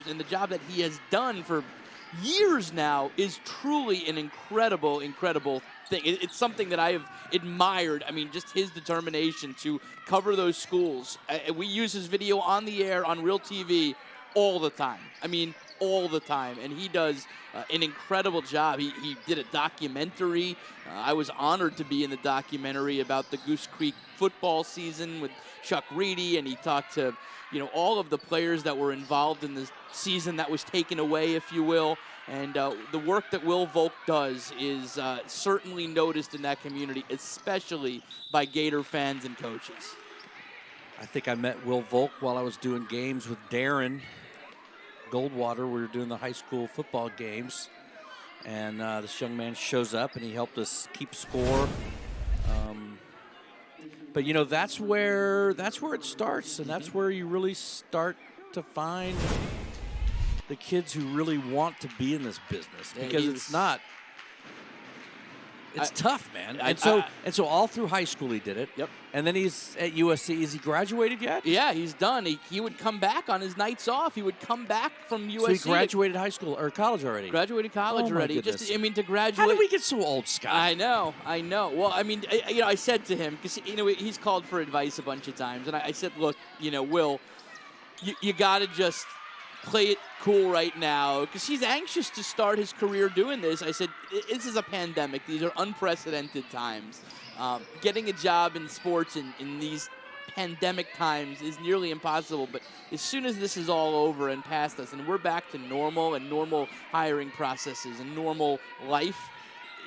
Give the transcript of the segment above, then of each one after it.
And the job that he has done for years now is truly an incredible thing. It's something that I have admired. I mean, just his determination to cover those schools. We use his video on the air on Real TV all the time. I mean, all the time. And he does an incredible job. He did a documentary. I was honored to be in the documentary about the Goose Creek football season with Chuck Reedy, and he talked to all of the players that were involved in the season that was taken away, if you will. And the work that Will Volk does is certainly noticed in that community, especially by Gator fans and coaches. I think I met Will Volk while I was doing games with Darren Goldwater. We were doing the high school football games. And this young man shows up, and he helped us keep score. But that's where it starts, and that's where you really start to find the kids who really want to be in this business, because it's tough, man. And so all through high school he did it. Yep. And then he's at USC. Is he graduated yet? Yeah, he's done. He would come back on his nights off. He would come back from USC. So he graduated high school or college already? Graduated college already. Goodness. To graduate. How did we get so old, Scott? I know. Well, I mean, I said to him, because he's called for advice a bunch of times, and I said, look, Will, you got to just play it cool right now, because he's anxious to start his career doing this. I said, this is a pandemic. These are unprecedented times. Getting a job in sports in these pandemic times is nearly impossible, but as soon as this is all over and past us and we're back to normal and normal hiring processes and normal life,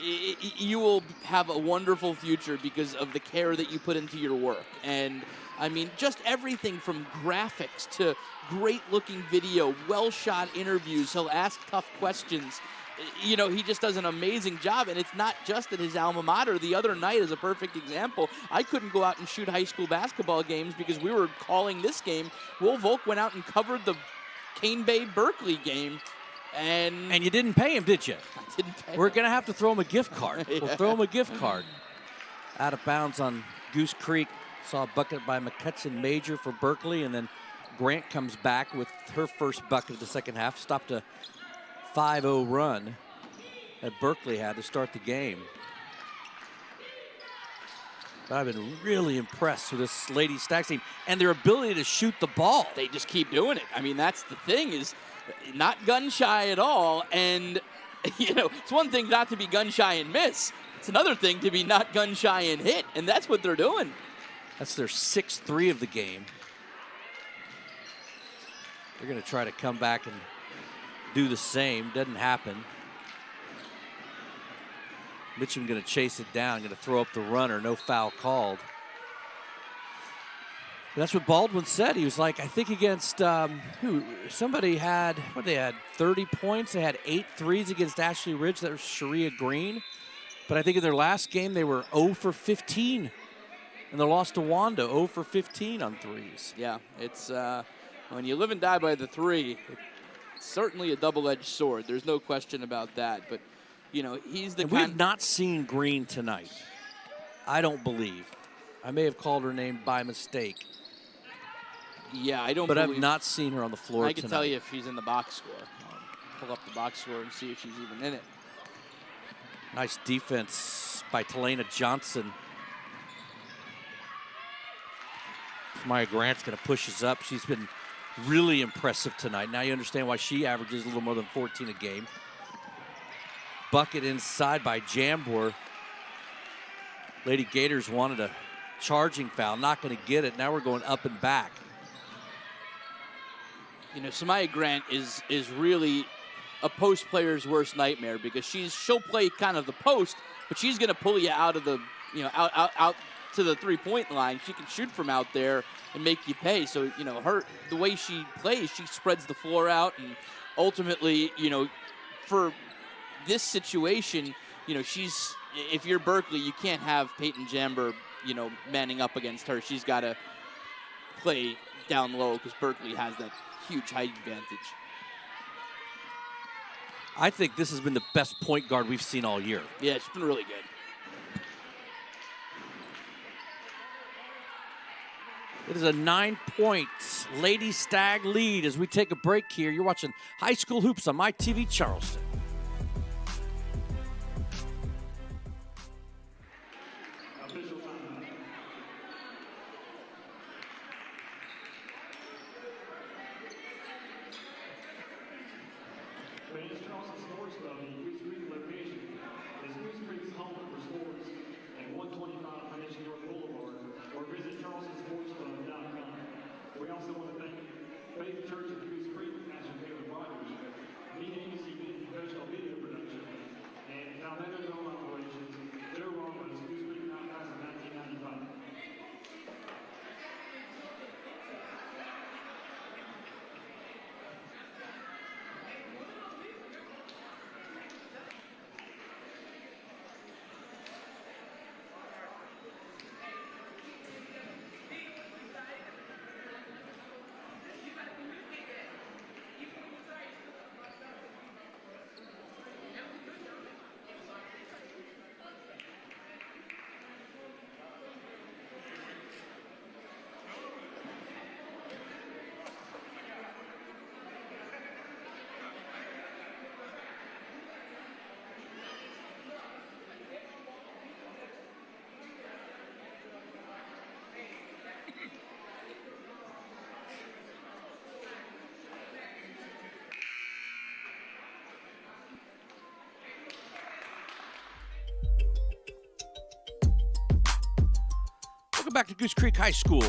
you will have a wonderful future because of the care that you put into your work. And I mean, just everything from graphics to great-looking video, well-shot interviews. He'll ask tough questions. He just does an amazing job, and it's not just at his alma mater. The other night is a perfect example. I couldn't go out and shoot high school basketball games because we were calling this game. Will Volk went out and covered the Cane Bay Berkeley game. And you didn't pay him, did you? I didn't pay We're him. going to have to throw him a gift card. Yeah. We'll throw him a gift card. Out of bounds on Goose Creek. Saw a bucket by McCutcheon Major for Berkeley, and then Grant comes back with her first bucket of the second half. Stopped a 5-0 run that Berkeley had to start the game. But I've been really impressed with this Lady Stags team and their ability to shoot the ball. They just keep doing it. I mean, that's the thing, is not gun shy at all. And, it's one thing not to be gun shy and miss. It's another thing to be not gun shy and hit, and that's what they're doing. That's their 6th 3 of the game. They're going to try to come back and do the same. Doesn't happen. Mitchum going to chase it down, going to throw up the runner. No foul called. But that's what Baldwin said. He was like, I think against somebody had, they had 30 points. They had 8 threes against Ashley Ridge. That was Sharia Green. But I think in their last game, they were 0 for 15. And they lost to Wanda, 0 for 15 on threes. Yeah, it's when you live and die by the three, it's certainly a double-edged sword. There's no question about that. But, he's the and we've not seen Green tonight. I don't believe. I may have called her name by mistake. Yeah, I don't But believe. I've not seen her on the floor tonight. I can tell you if she's in the box score. Pull up the box score and see if she's even in it. Nice defense by Talena Johnson. Maya Grant's going to push us up. She's been really impressive tonight. Now you understand why she averages a little more than 14 a game. Bucket inside by Jambor. Lady Gators wanted a charging foul. Not going to get it. Now we're going up and back. Samaya Grant is really a post player's worst nightmare, because she'll play kind of the post, but she's going to pull you out of the, out to the three-point line. She can shoot from out there and make you pay. So, the way she plays, she spreads the floor out, and ultimately, for this situation, if you're Berkeley, you can't have Peyton Jambor, manning up against her. She's got to play down low because Berkeley has that huge height advantage. I think this has been the best point guard we've seen all year. Yeah, she's been really good. It is a 9-point Lady Stag lead as we take a break here. You're watching High School Hoops on MyTV Charleston. Charleston Sports Club in Goose Creek location is Goose Creek's home for sports at 125 Financial York Boulevard, or visit charlestonsportsclub.com. We also want to thank Faith Church of Goose Creek as your favorite providers, Mean ABC Professional Video Production, and Palmetto Dome Operations. Their role was Goose Creek Outcast in 1995. Welcome back to Goose Creek High School.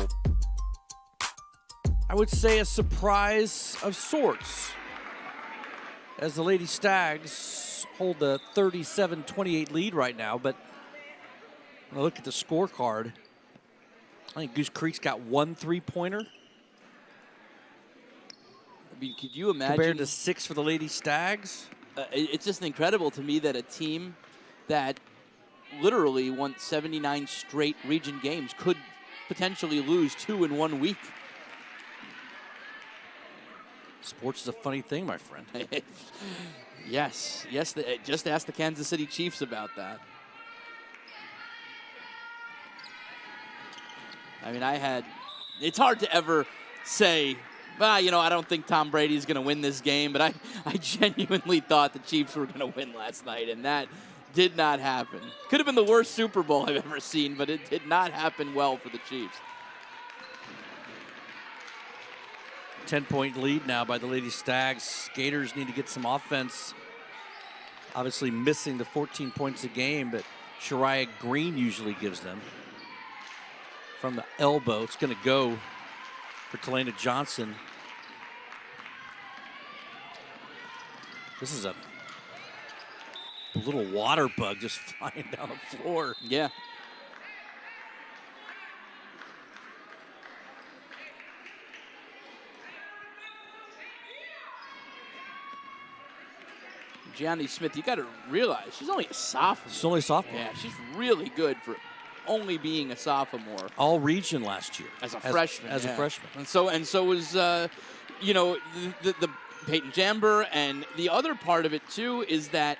I would say a surprise of sorts as the Lady Stags hold the 37-28 lead right now. But when I look at the scorecard, I think Goose Creek's got 1 3-pointer. I mean, could you imagine? Compared to 6 for the Lady Stags. It's just incredible to me that a team that literally won 79 straight region games could potentially lose 2 in 1 week. Sports is a funny thing, my friend. Yes, just ask the Kansas City Chiefs about that. I mean, it's hard to ever say, well, you know, I don't think Tom Brady's going to win this game, but I genuinely thought the Chiefs were going to win last night, and that did not happen. Could have been the worst Super Bowl I've ever seen, but it did not happen well for the Chiefs. 10-point lead now by the Lady Stags. Gators need to get some offense. Obviously missing the 14 points a game, but Shariah Green usually gives them. From the elbow, it's going to go for Talena Johnson. This is a little water bug just flying down the floor. Yeah. Gianni Smith, you got to realize she's only a sophomore. She's only a sophomore. Yeah, she's really good for only being a sophomore. All region last year as a freshman. As a freshman. And so was you know, the Peyton Jamber, and the other part of it too is that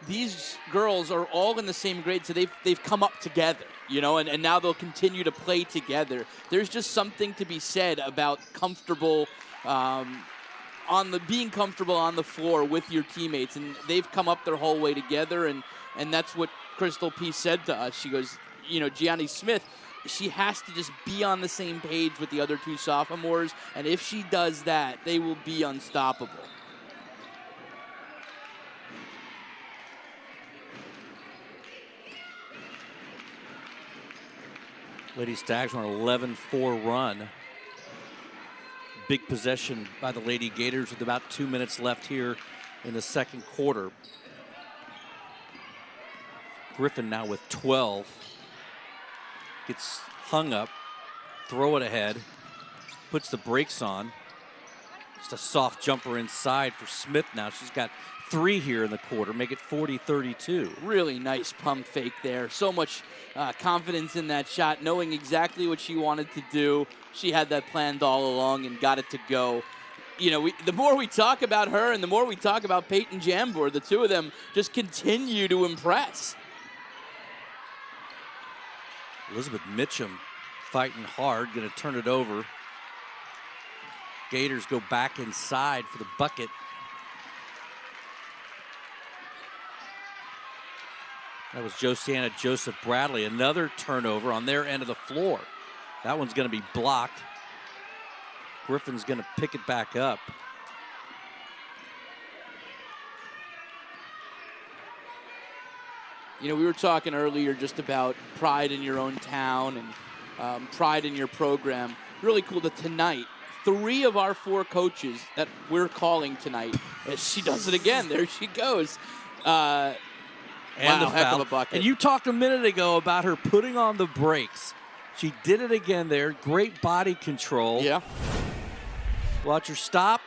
these girls are all in the same grade, so they've come up together, you know, and now they'll continue to play together. There's just something to be said about comfortable being comfortable on the floor with your teammates, and they've come up their whole way together, and that's what Crystal P said to us. She goes, you know, Gianni Smith, she has to just be on the same page with the other 2 sophomores, and if she does that, they will be unstoppable. Lady Stags on an 11-4 run. Big possession by the Lady Gators with about 2 minutes left here in the second quarter. Griffin now with 12. Gets hung up, throw it ahead, puts the brakes on. Just a soft jumper inside for Smith now. She's got 3 here in the quarter, make it 40-32. Really nice pump fake there. So much confidence in that shot, knowing exactly what she wanted to do. She had that planned all along and got it to go. You know, the more we talk about her and the more we talk about Peyton Jambour, the 2 of them just continue to impress. Elizabeth Mitchum fighting hard, going to turn it over. Gators go back inside for the bucket. That was Josiana Joseph Bradley. Another turnover on their end of the floor. That one's going to be blocked. Griffin's going to pick it back up. You know, we were talking earlier just about pride in your own town and pride in your program. Really cool that tonight, 3 of our 4 coaches that we're calling tonight, she does it again. There she goes. And wow, the heck foul. of a bucket. And you talked a minute ago about her putting on the brakes. She did it again there. Great body control. Yeah. Watch her stop.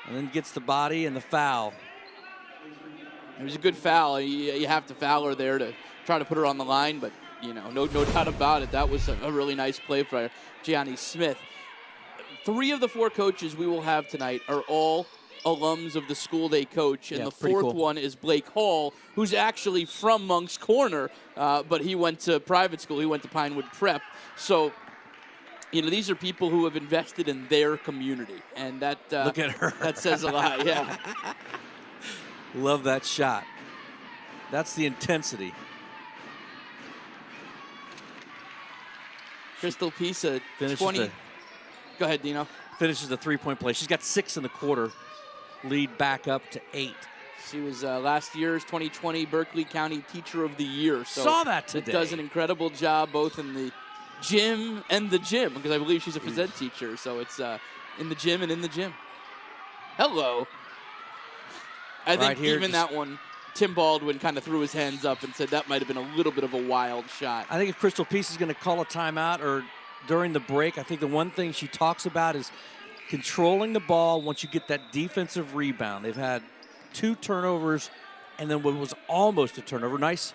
And then gets the body and the foul. It was a good foul. You have to foul her there to try to put her on the line, but, you know, no doubt about it. That was a really nice play for Gianni Smith. 3 of the 4 coaches we will have tonight are all alums of the school they coach, and the 4th one is Blake Hall, who's actually from Monk's Corner, but he went to private school. He went to Pinewood Prep. So, you know, these are people who have invested in their community, and that look at her. That says a lot. Yeah. Love that shot. That's the intensity. Crystal Pisa, Finishes 20. Go ahead, Dino. Finishes the 3-point play. She's got 6 in the quarter. Lead back up to 8. She was last year's 2020 Berkeley County Teacher of the Year. So saw that today. Does an incredible job both in the gym and the gym, because I believe she's a phys ed teacher. So it's in the gym and in the gym. Hello. I think here, even that one, Tim Baldwin kind of threw his hands up and said that might have been a little bit of a wild shot. I think if Crystal Peace is going to call a timeout or during the break, I think the one thing she talks about is controlling the ball once you get that defensive rebound. They've had 2 turnovers and then what was almost a turnover. Nice.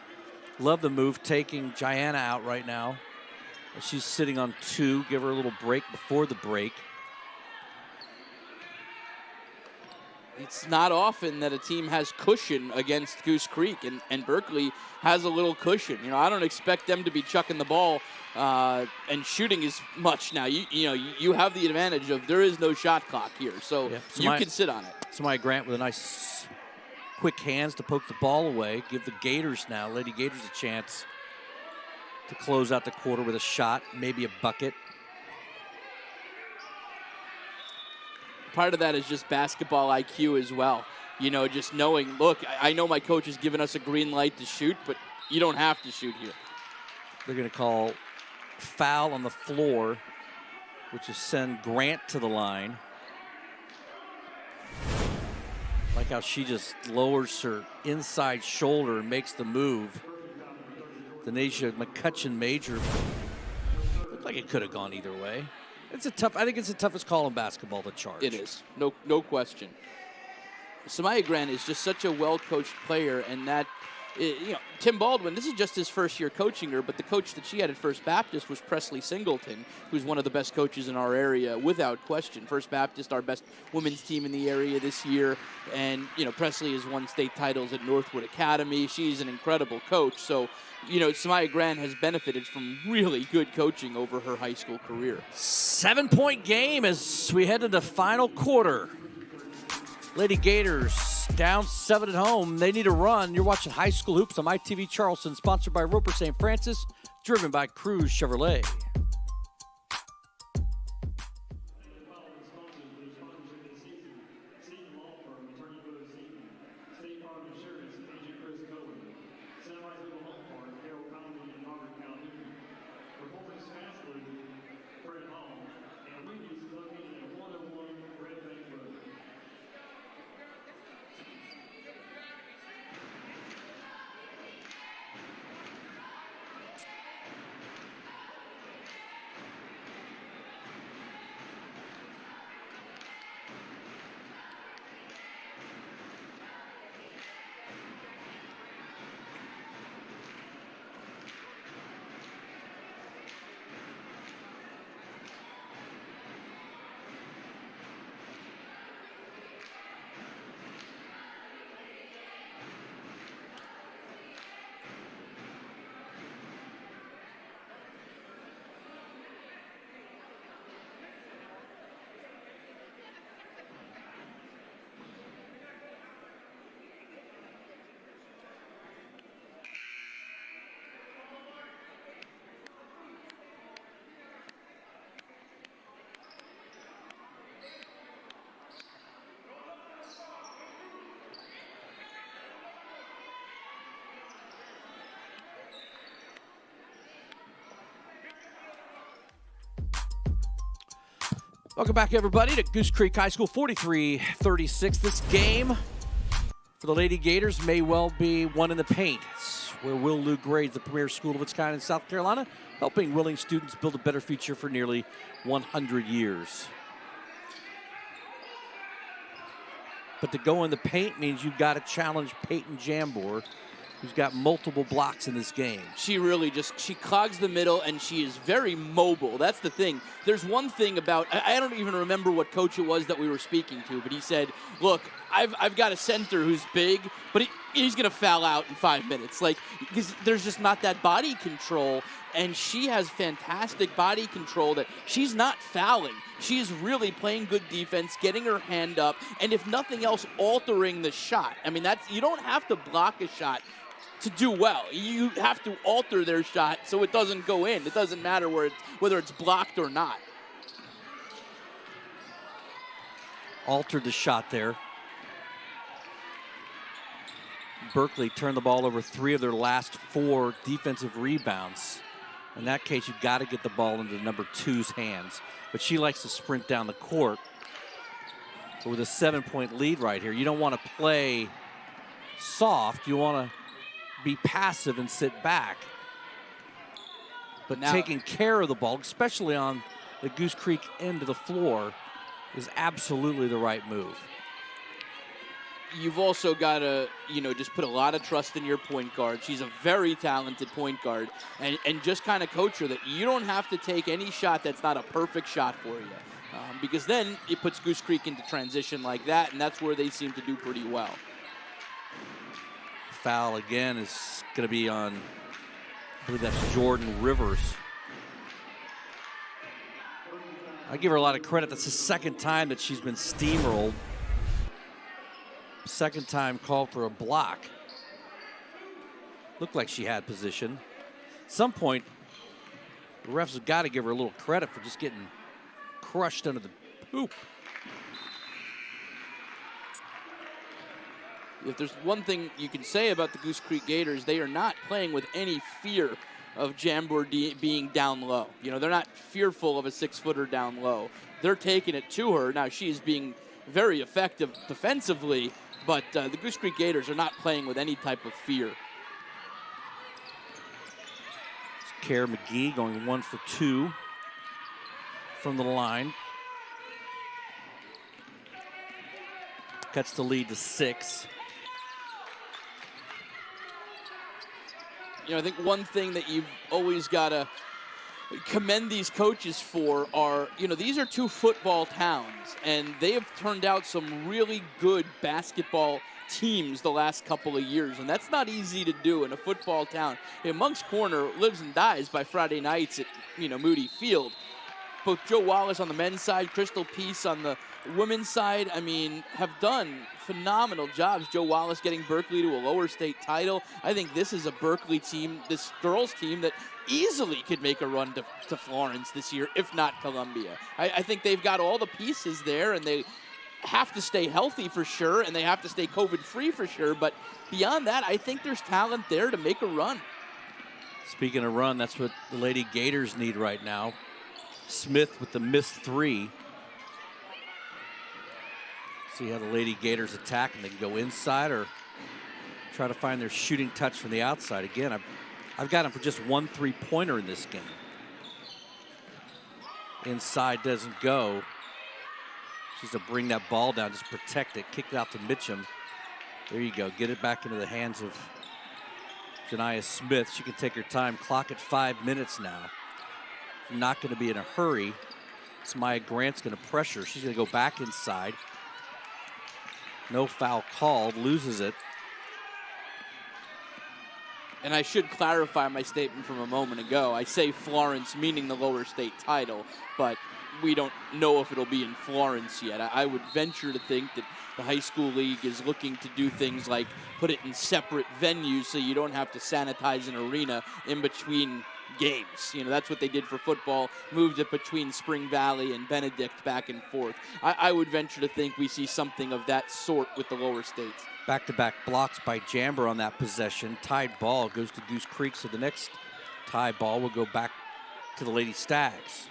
Love the move, taking Gianna out right now. She's sitting on 2. Give her a little break before the break. It's not often that a team has cushion against Goose Creek, and Berkeley has a little cushion. You know, I don't expect them to be chucking the ball and shooting as much now. You have the advantage of there is no shot clock here, so you can sit on it. Samaya Grant with a nice quick hands to poke the ball away. Give the Gators now, Lady Gators, a chance to close out the quarter with a shot, maybe a bucket. Part of that is just basketball IQ as well. You know, just knowing, look, I know my coach has given us a green light to shoot, but you don't have to shoot here. They're going to call foul on the floor, which is send Grant to the line. Like how she just lowers her inside shoulder and makes the move. Denasia McCutcheon Major. Looked like it could have gone either way. I think it's the toughest call in basketball to charge. It is, no question. Samaya Grant is just such a well-coached player, and that, you know, Tim Baldwin, this is just his first year coaching her, but the coach that she had at First Baptist was Presley Singleton, who's one of the best coaches in our area, without question. First Baptist, our best women's team in the area this year, and, you know, Presley has won state titles at Northwood Academy. She's an incredible coach, so, you know, Samaya Grant has benefited from really good coaching over her high school career. 7-point game as we head to the final quarter. Lady Gators down 7 at home. They need a run. You're watching High School Hoops on MyTV Charleston, sponsored by Roper St. Francis, driven by Cruz Chevrolet. Welcome back, everybody, to Goose Creek High School, 43-36. This game for the Lady Gators may well be one in the paint. It's where Will Lou grades the premier school of its kind in South Carolina, helping willing students build a better future for nearly 100 years. But to go in the paint means you've got to challenge Peyton Jambor, who's got multiple blocks in this game. She really she clogs the middle, and she is very mobile. That's the thing. There's one thing about, I don't even remember what coach it was that we were speaking to, but he said, look, I've got a center who's big, but he's going to foul out in 5 minutes. Like, because there's just not that body control, and she has fantastic body control that she's not fouling. She's really playing good defense, getting her hand up, and if nothing else, altering the shot. I mean, you don't have to block a shot to do well. You have to alter their shot so it doesn't go in. It doesn't matter whether it's blocked or not. Altered the shot there. Berkeley turned the ball over 3 of their last 4 defensive rebounds. In that case, you've got to get the ball into number 2's hands. But she likes to sprint down the court. But with a 7-point lead right here, you don't want to play soft. You want to be passive and sit back. But now, taking care of the ball, especially on the Goose Creek end of the floor, is absolutely the right move. You've also got to, just put a lot of trust in your point guard. She's a very talented point guard, and just kind of coach her that you don't have to take any shot that's not a perfect shot for you. Because then it puts Goose Creek into transition like that, and that's where they seem to do pretty well. Foul again is going to be on, I believe that's Jordan Rivers. I give her a lot of credit. That's the second time that she's been steamrolled. Second time called for a block. Looked like she had position. At some point, the refs have got to give her a little credit for just getting crushed under the hoop. If there's one thing you can say about the Goose Creek Gators, they are not playing with any fear of Jambor being down low. They're not fearful of a 6-footer down low. They're taking it to her. Now, she's being very effective defensively, but the Goose Creek Gators are not playing with any type of fear. Kara McGee going 1 for 2 from the line. Cuts the lead to 6. I think one thing that you've always got to commend these coaches for are, these are 2 football towns, and they have turned out some really good basketball teams the last couple of years, and that's not easy to do in a football town. Moncks Corner lives and dies by Friday nights at, Moody Field. Both Joe Wallace on the men's side, Crystal Peace on the women's side, have done phenomenal jobs. Joe Wallace getting Berkeley to a lower state title. I think this is a Berkeley team, this girls team, that easily could make a run to Florence this year, if not Columbia. I think they've got all the pieces there, and they have to stay healthy for sure, and they have to stay COVID-free for sure. But beyond that, I think there's talent there to make a run. Speaking of run, that's what the Lady Gators need right now. Smith with the missed 3. See how the Lady Gators attack, and they can go inside or try to find their shooting touch from the outside. Again, I've got them for just 1 3-pointer in this game. Inside doesn't go. She's to bring that ball down, just protect it, kick it out to Mitchum. There you go, get it back into the hands of Janiah Smith. She can take her time, clock at 5 minutes now. Not going to be in a hurry. Samaya Grant's going to pressure. She's going to go back inside. No foul called, loses it. And I should clarify my statement from a moment ago. I say Florence, meaning the lower state title, but we don't know if it'll be in Florence yet. I would venture to think that the high school league is looking to do things like put it in separate venues so you don't have to sanitize an arena in between games. That's what they did for football, moved it between Spring Valley and Benedict back and forth. I would venture to think we see something of that sort with the lower states. Back-to-back blocks by Jambor on that possession. Tied ball goes to Goose Creek, so the next tie ball will go back to the Lady Stags.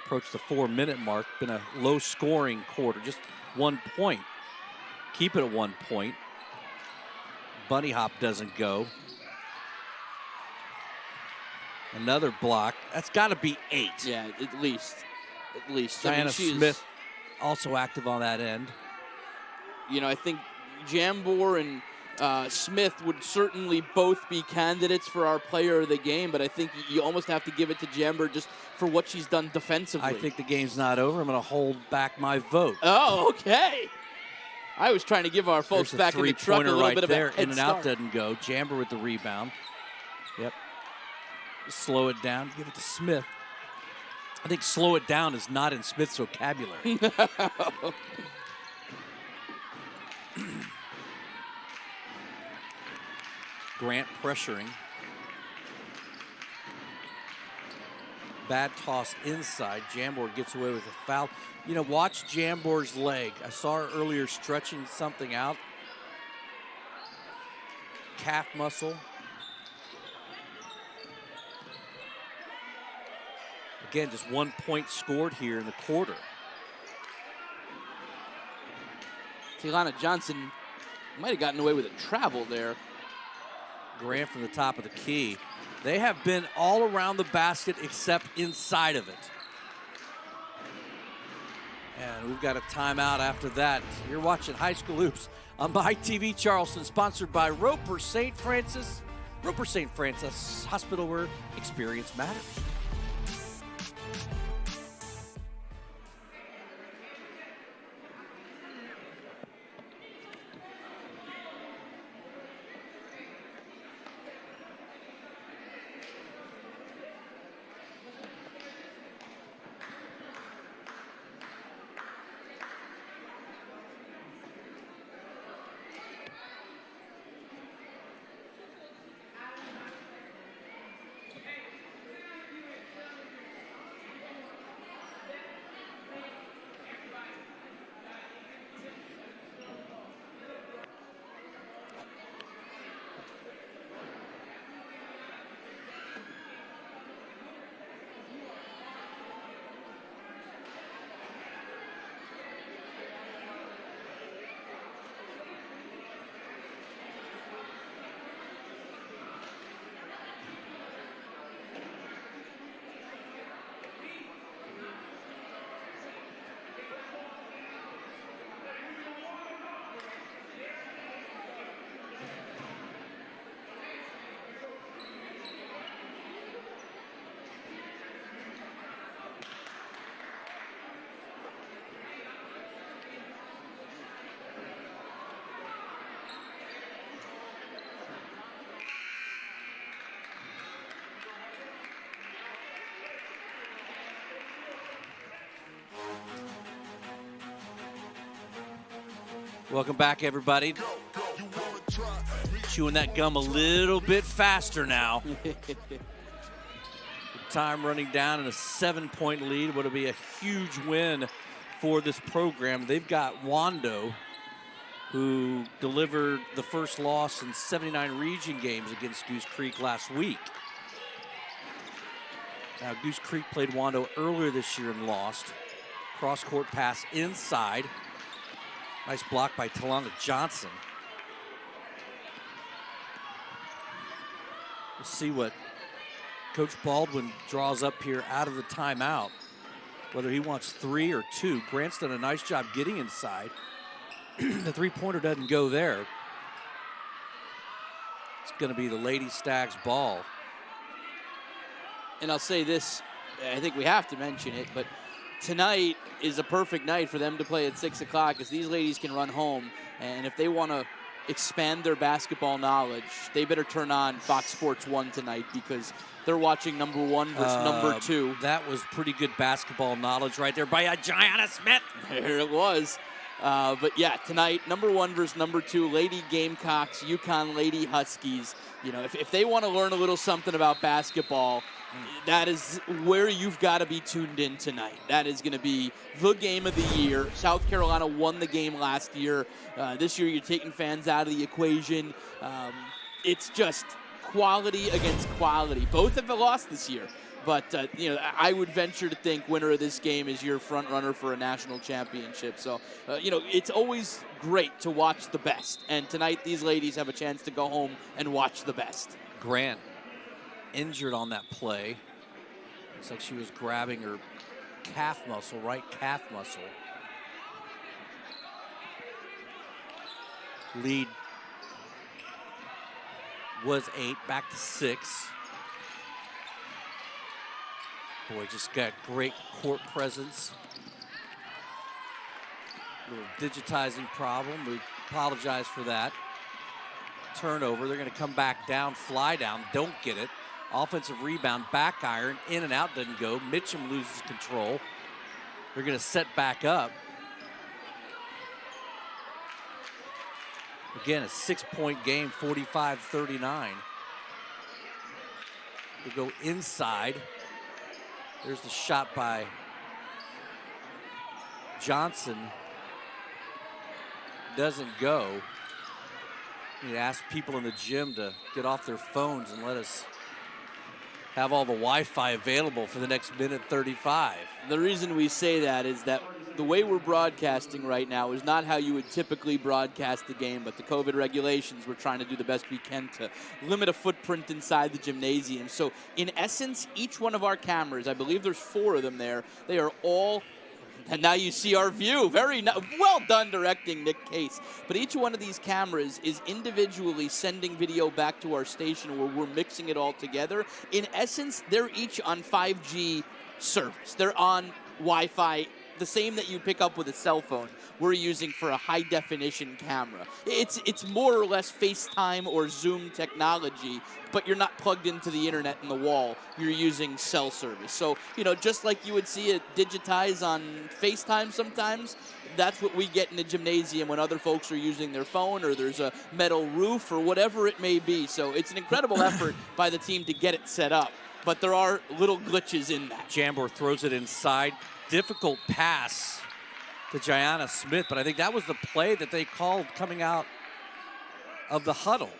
Approached the 4-minute mark. Been a low-scoring quarter, just 1 point. Keep it at 1 point. Bunny hop doesn't go. Another block. That's got to be 8. Yeah, at least. At least. Diana Smith also active on that end. You know, I think Jambor and Smith would certainly both be candidates for our player of the game, but I think you almost have to give it to Jambor just for what she's done defensively. I think the game's not over. I'm going to hold back my vote. Oh, okay. I was trying to give our folks back in the truck a little right bit of there. a head In and start. out doesn't go. Jambor with the rebound. Yep. Slow it down. Give it to Smith. I think slow it down is not in Smith's vocabulary. Grant pressuring. Bad toss inside. Jambor gets away with a foul. You know, watch Jambor's leg. I saw her earlier stretching something out. Calf muscle. Again, just 1 point scored here in the quarter. Tiana Johnson might have gotten away with a travel there. Grant from the top of the key. They have been all around the basket except inside of it. And we've got a timeout after that. You're watching High School Hoops on My TV Charleston, sponsored by Roper St. Francis. Roper St. Francis Hospital, where experience matters. Welcome back, everybody. Chewing that gum a little bit faster now. Time running down in a 7-point lead. What'll be a huge win for this program. They've got Wando, who delivered the first loss in 79 region games against Goose Creek last week. Now, Goose Creek played Wando earlier this year and lost. Cross-court pass inside. Nice block by Talonga Johnson. We'll see what Coach Baldwin draws up here out of the timeout, whether he wants 3 or 2. Grant's done a nice job getting inside. The three-pointer doesn't go there. It's going to be the Lady Stags ball. And I'll say this, I think we have to mention it, but tonight is a perfect night for them to play at 6 o'clock, because these ladies can run home. And if they want to expand their basketball knowledge, they better turn on Fox Sports 1 tonight, because they're watching number 1 versus number 2. That was pretty good basketball knowledge right there by Gianna Smith. There it was. But yeah, tonight, number 1 versus number 2, Lady Gamecocks, UConn Lady Huskies. You know, if they want to learn a little something about basketball, that is where you've got to be tuned in tonight. That is going to be the game of the year. South Carolina won the game last year. This year, you're taking fans out of the equation. It's just quality against quality. Both have lost this year. But, you know, I would venture to think winner of this game is your front runner for a national championship. So, you know, it's always great to watch the best. And tonight, these ladies have a chance to go home and watch the best. Grant injured on that play. Looks like she was grabbing her calf muscle, right calf muscle. Lead was 8, back to 6. Boy, just got great court presence. Little digitizing problem. We apologize for that. Turnover. They're going to come back down, fly down, don't get it. Offensive rebound, back iron, in and out, doesn't go. Mitchum loses control. They're going to set back up. Again, a 6-point game, 45-39. They go inside. There's the shot by Johnson. Doesn't go. You ask people in the gym to get off their phones and let us have all the Wi-Fi available for the next minute 35. The reason we say that is that the way we're broadcasting right now is not how you would typically broadcast the game, but the COVID regulations, we're trying to do the best we can to limit a footprint inside the gymnasium. So in essence, each one of our cameras, I believe there's 4 of them there, they are all, and now you see our view. Very well done directing, Nick Case. But each one of these cameras is individually sending video back to our station where we're mixing it all together. In essence, they're each on 5G service. They're on Wi-Fi, the same that you pick up with a cell phone. We're using for a high-definition camera. It's more or less FaceTime or Zoom technology, but you're not plugged into the internet in the wall. You're using cell service. So, you know, just like you would see it digitize on FaceTime sometimes, that's what we get in the gymnasium when other folks are using their phone or there's a metal roof or whatever it may be. So it's an incredible effort by the team to get it set up, but there are little glitches in that. Jambor throws it inside. Difficult pass to Gianna Smith, but I think that was the play that they called coming out of the huddle.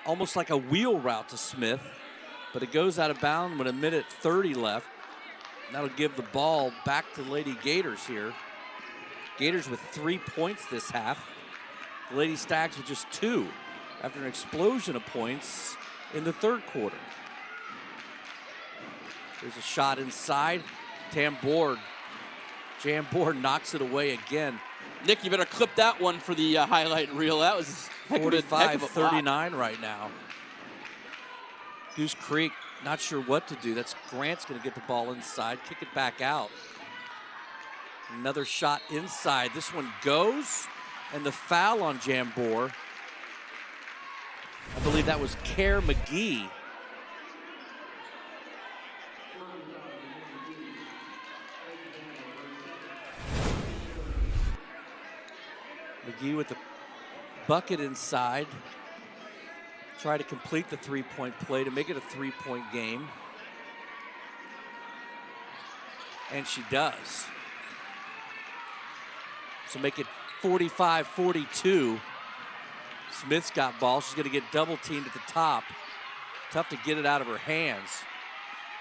Almost like a wheel route to Smith, but it goes out of bounds with 1:30 left. That'll give the ball back to Lady Gators here. Gators with 3 points this half. The Lady Stags with just 2 after an explosion of points in the third quarter. There's a shot inside. Jambor knocks it away again. Nick, you better clip that one for the highlight reel. That was 45-39 right now. Goose Creek not sure what to do. That's Grant's going to get the ball inside, kick it back out. Another shot inside. This one goes, and the foul on Jambor. I believe that was Kerr McGee. McGee with the bucket inside. Try to complete the 3-point play to make it a 3-point game. And she does. So make it 45-42. Smith's got ball. She's going to get double teamed at the top. Tough to get it out of her hands.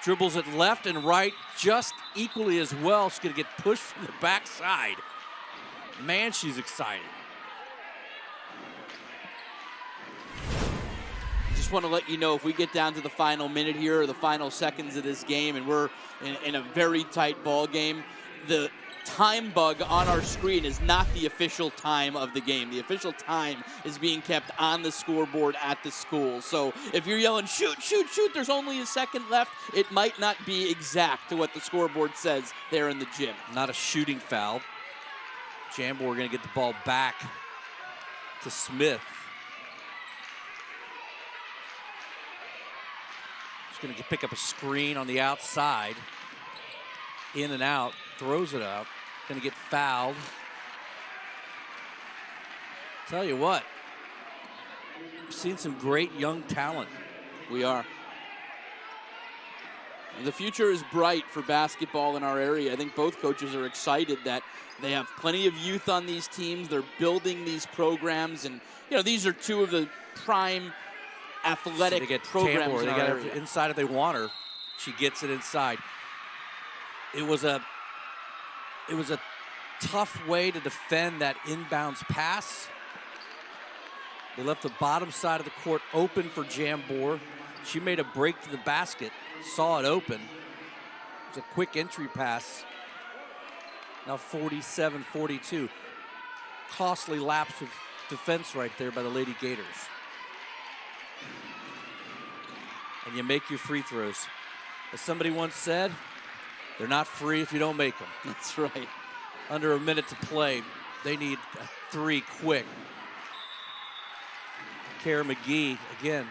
Dribbles it left and right just equally as well. She's going to get pushed from the backside. Man, she's excited. Just want to let you know, if we get down to the final minute here or the final seconds of this game and we're in a very tight ball game, the time bug on our screen is not the official time of the game. The official time is being kept on the scoreboard at the school. So if you're yelling, shoot, shoot, shoot, there's only a second left, it might not be exact to what the scoreboard says there in the gym. Not a shooting foul. Jambor going to get the ball back to Smith. She's going to pick up a screen on the outside. In and out, throws it up. Going to get fouled. Tell you what, we've seen some great young talent. We are. The future is bright for basketball in our area. I think both coaches are excited that they have plenty of youth on these teams. They're building these programs, and you know, these are 2 of the prime athletic programs in our area. They got her inside if they want her. She gets it inside. It was a tough way to defend that inbounds pass. They left the bottom side of the court open for Jambor. She made a break to the basket, saw it open. It was a quick entry pass. Now 47-42. Costly lapse of defense right there by the Lady Gators. And you make your free throws. As somebody once said, they're not free if you don't make them. That's right. Under a minute to play, they need a three quick. Kara McGee, again.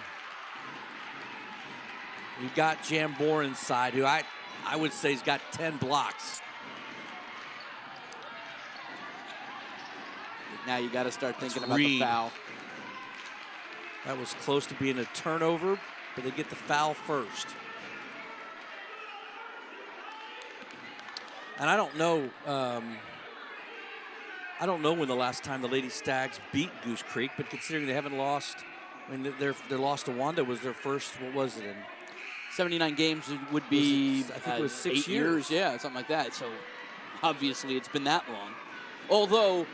You've got Jambor inside, who I would say he's got 10 blocks. Now you got to start thinking about the foul. That was close to being a turnover, but they get the foul first. And I don't know when the last time the Lady Stags beat Goose Creek, but considering they haven't lost, I mean, their loss to Wanda was their first, what was it, in 79 games would be, I think it was 6 8 years. Yeah, something like that. So obviously it's been that long. Although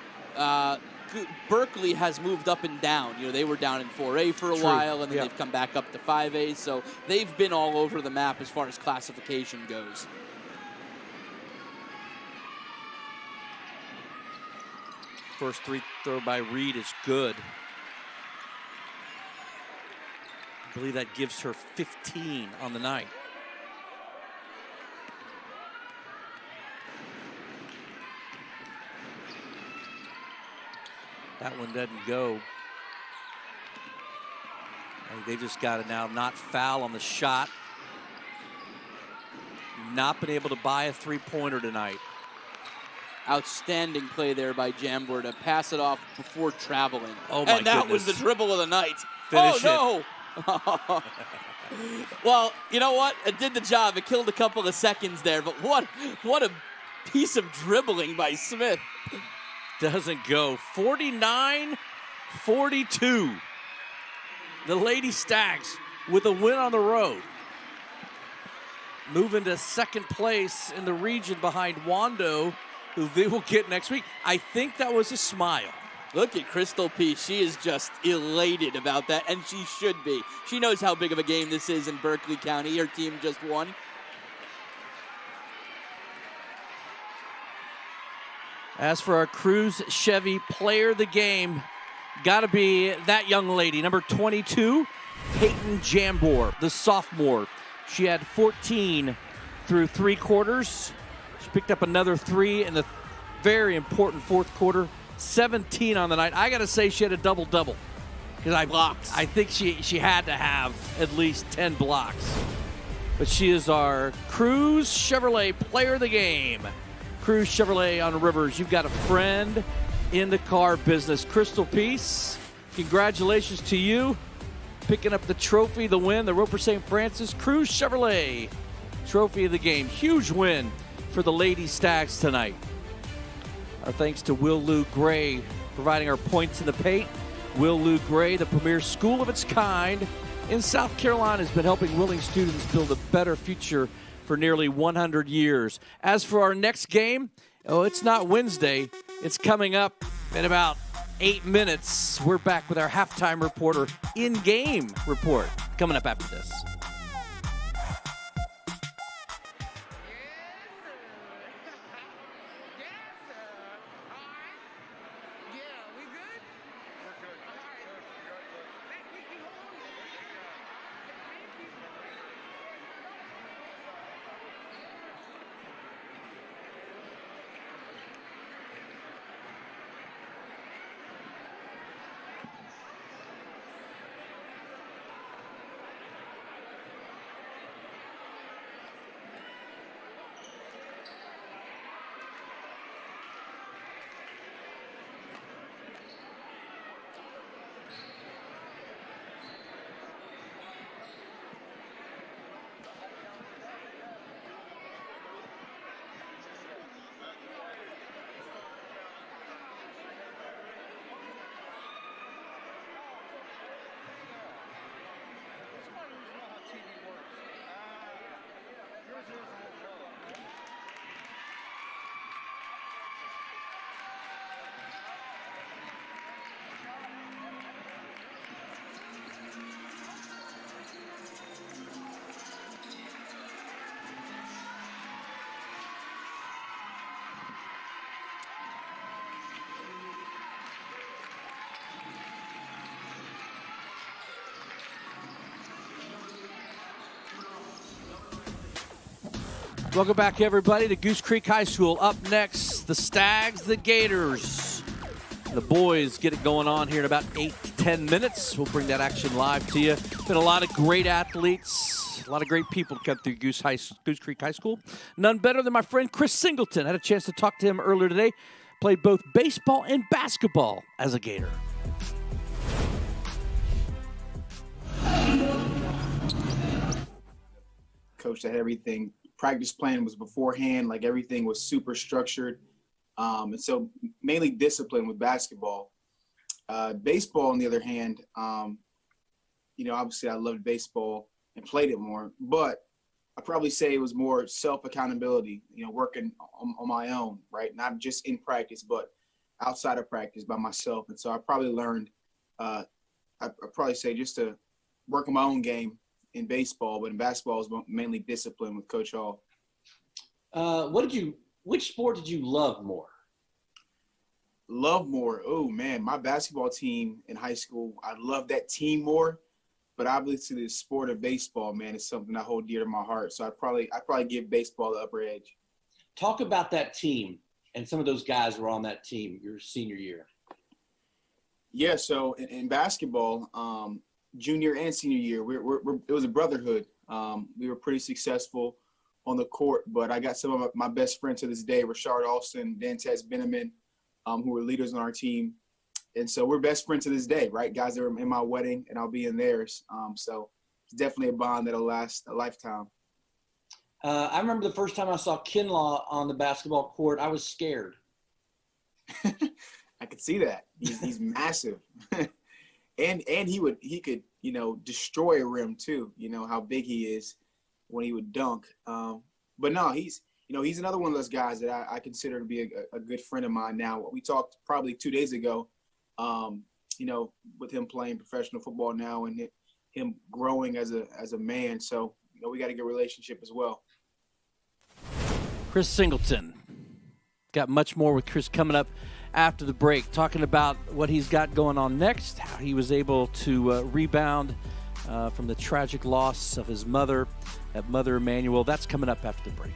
Berkeley has moved up and down. You know, they were down in 4A for a while, and then they've come back up to 5A. So they've been all over the map as far as classification goes. First free throw by Reed is good. I believe that gives her 15 on the night. That one doesn't go. They just got to now not foul on the shot. Not been able to buy a three-pointer tonight. Outstanding play there by Jambor to pass it off before traveling. Oh, my And that goodness. was the dribble of the night. Finish oh, no. Well, you know what? It did the job. It killed a couple of seconds there, but what a piece of dribbling by Smith. Doesn't go. 49-42. The Lady Stags with a win on the road. Moving to second place in the region behind Wando, who they will get next week. I think that was a smile. Look at Crystal P. She is just elated about that, and she should be. She knows how big of a game this is in Berkeley County. Her team just won. As for our Cruz Chevy player of the game, got to be that young lady, number 22, Peyton Jambor, the sophomore. She had 14 through 3 quarters. She picked up another 3 in the very important fourth quarter. 17 on the night. I got to say she had a double-double. Because I think she had to have at least 10 blocks. But she is our Cruz Chevrolet player of the game. Cruz Chevrolet on Rivers. You've got a friend in the car business. Crystal Peace, congratulations to you. Picking up the trophy, the win, the Roper St. Francis Cruz Chevrolet trophy of the game. Huge win for the Lady Stags tonight. Our thanks to Will Lou Gray providing our points in the paint. Will Lou Gray, the premier school of its kind in South Carolina, has been helping willing students build a better future for nearly 100 years. As for our next game, it's not Wednesday. It's coming up in about 8 minutes. We're back with our halftime reporter in-game report coming up after this. Welcome back, everybody, to Goose Creek High School. Up next, the Stags, the Gators. The boys get it going on here in about 8 to 10 minutes. We'll bring that action live to you. Been a lot of great athletes, a lot of great people to come through Goose Creek High School. None better than my friend Chris Singleton. I had a chance to talk to him earlier today. Played both baseball and basketball as a Gator. Coach had everything. Practice plan was beforehand, like everything was super structured. And so mainly discipline with basketball. Baseball, on the other hand, obviously I loved baseball and played it more, but I'd probably say it was more self-accountability, working on my own, right? Not just in practice, but outside of practice by myself. And so I probably learned, I'd probably say just to work on my own game in baseball, but in basketball it was mainly discipline with Coach Hall. Which sport did you love more? Love more. Oh man, my basketball team in high school, I loved that team more, but obviously the sport of baseball, man, is something I hold dear to my heart. So I'd probably give baseball the upper edge. Talk about that team and some of those guys who were on that team your senior year. Yeah, so in basketball, junior and senior year, it was a brotherhood. We were pretty successful on the court, but I got some of my best friends to this day, Rashard Alston, Dantez Beneman, who were leaders on our team. And so we're best friends to this day, right? Guys that were in my wedding and I'll be in theirs. So it's definitely a bond that'll last a lifetime. I remember the first time I saw Kinlaw on the basketball court, I was scared. I could see that. He's massive. And he could, destroy a rim too, how big he is when he would dunk. But no, he's another one of those guys that I consider to be a good friend of mine now. We talked probably 2 days ago, with him playing professional football now and him growing as a man. So, we got a good relationship as well. Chris Singleton. Got much more with Chris coming up after the break, talking about what he's got going on next, how he was able to rebound from the tragic loss of his mother, at Mother Emanuel. That's coming up after the break.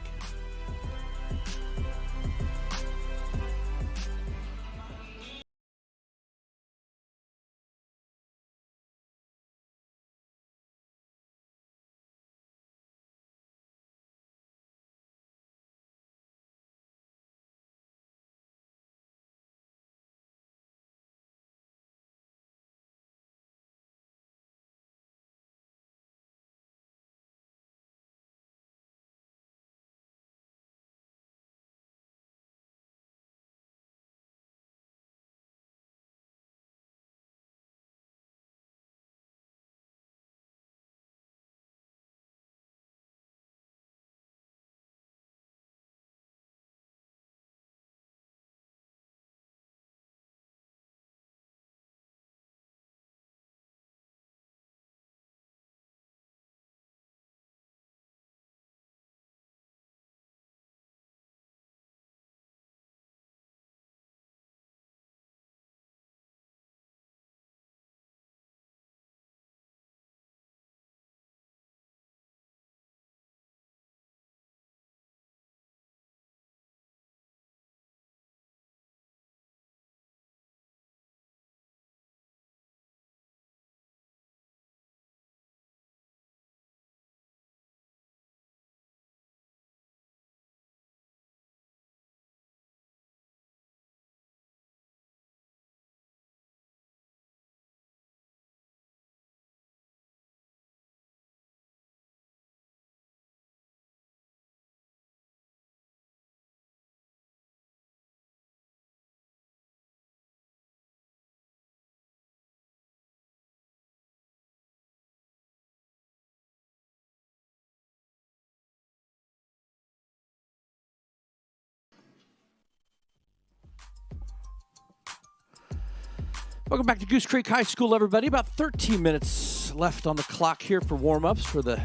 Welcome back to Goose Creek High School, everybody. About 13 minutes left on the clock here for warm-ups for the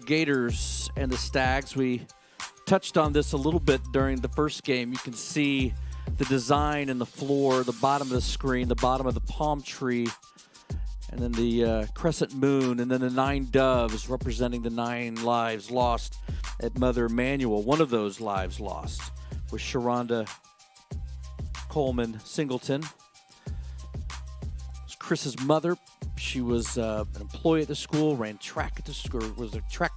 Gators and the Stags. We touched on this a little bit during the first game. You can see the design in the floor, the bottom of the screen, the bottom of the palm tree, and then the crescent moon, and then the 9 doves representing the 9 lives lost at Mother Emanuel. One of those lives lost was Sharonda Coleman Singleton. It was Chris's mother. She was an employee at the school, ran track at the school, was a track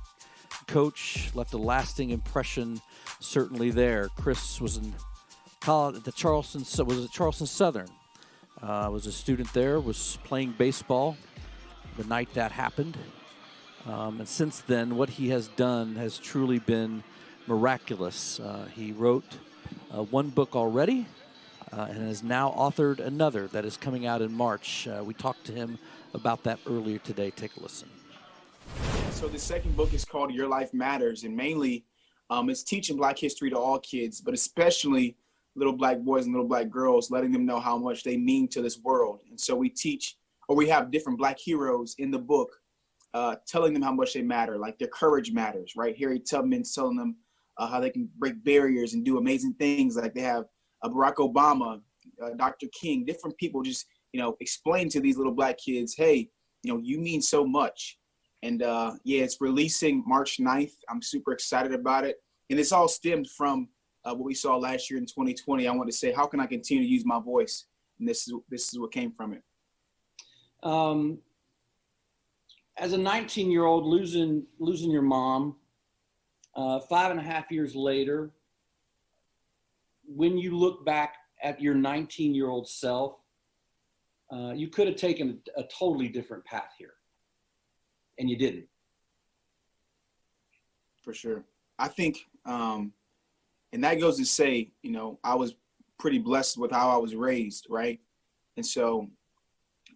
coach, left a lasting impression certainly there. Chris was in college at the Charleston Southern. Was a student there, was playing baseball the night that happened. And since then, what he has done has truly been miraculous. He wrote one book already and has now authored another that is coming out in March. We talked to him about that earlier today. Take a listen. So the second book is called Your Life Matters, and mainly it's teaching Black history to all kids, but especially little Black boys and little Black girls, letting them know how much they mean to this world. And so we have different Black heroes in the book, telling them how much they matter, like their courage matters, right? Harriet Tubman's telling them how they can break barriers and do amazing things. Like they have Barack Obama, Dr. King, different people just, explain to these little Black kids, hey, you mean so much. And it's releasing March 9th. I'm super excited about it. And it's all stemmed from what we saw last year in 2020. I want to say, how can I continue to use my voice? And this is what came from it. As a 19-year-old, losing your mom, 5.5 years later, when you look back at your 19-year-old self, you could have taken a totally different path here, and you didn't. For sure. I think, and that goes to say, I was pretty blessed with how I was raised, right? And so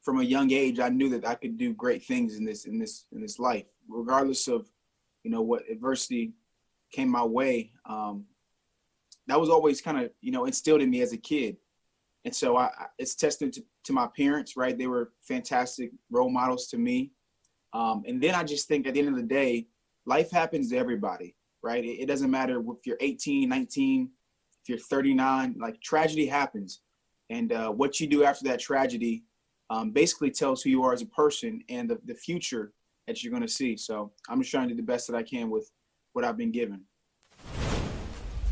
from a young age, I knew that I could do great things in this life, regardless of, what adversity came my way. That was always kind of, instilled in me as a kid. And so it's testament to my parents, right? They were fantastic role models to me. And then I just think at the end of the day, life happens to everybody, right? It doesn't matter if you're 18, 19, if you're 39, like tragedy happens. And what you do after that tragedy basically tells who you are as a person and the future that you're going to see. So I'm just trying to do the best that I can with what I've been given.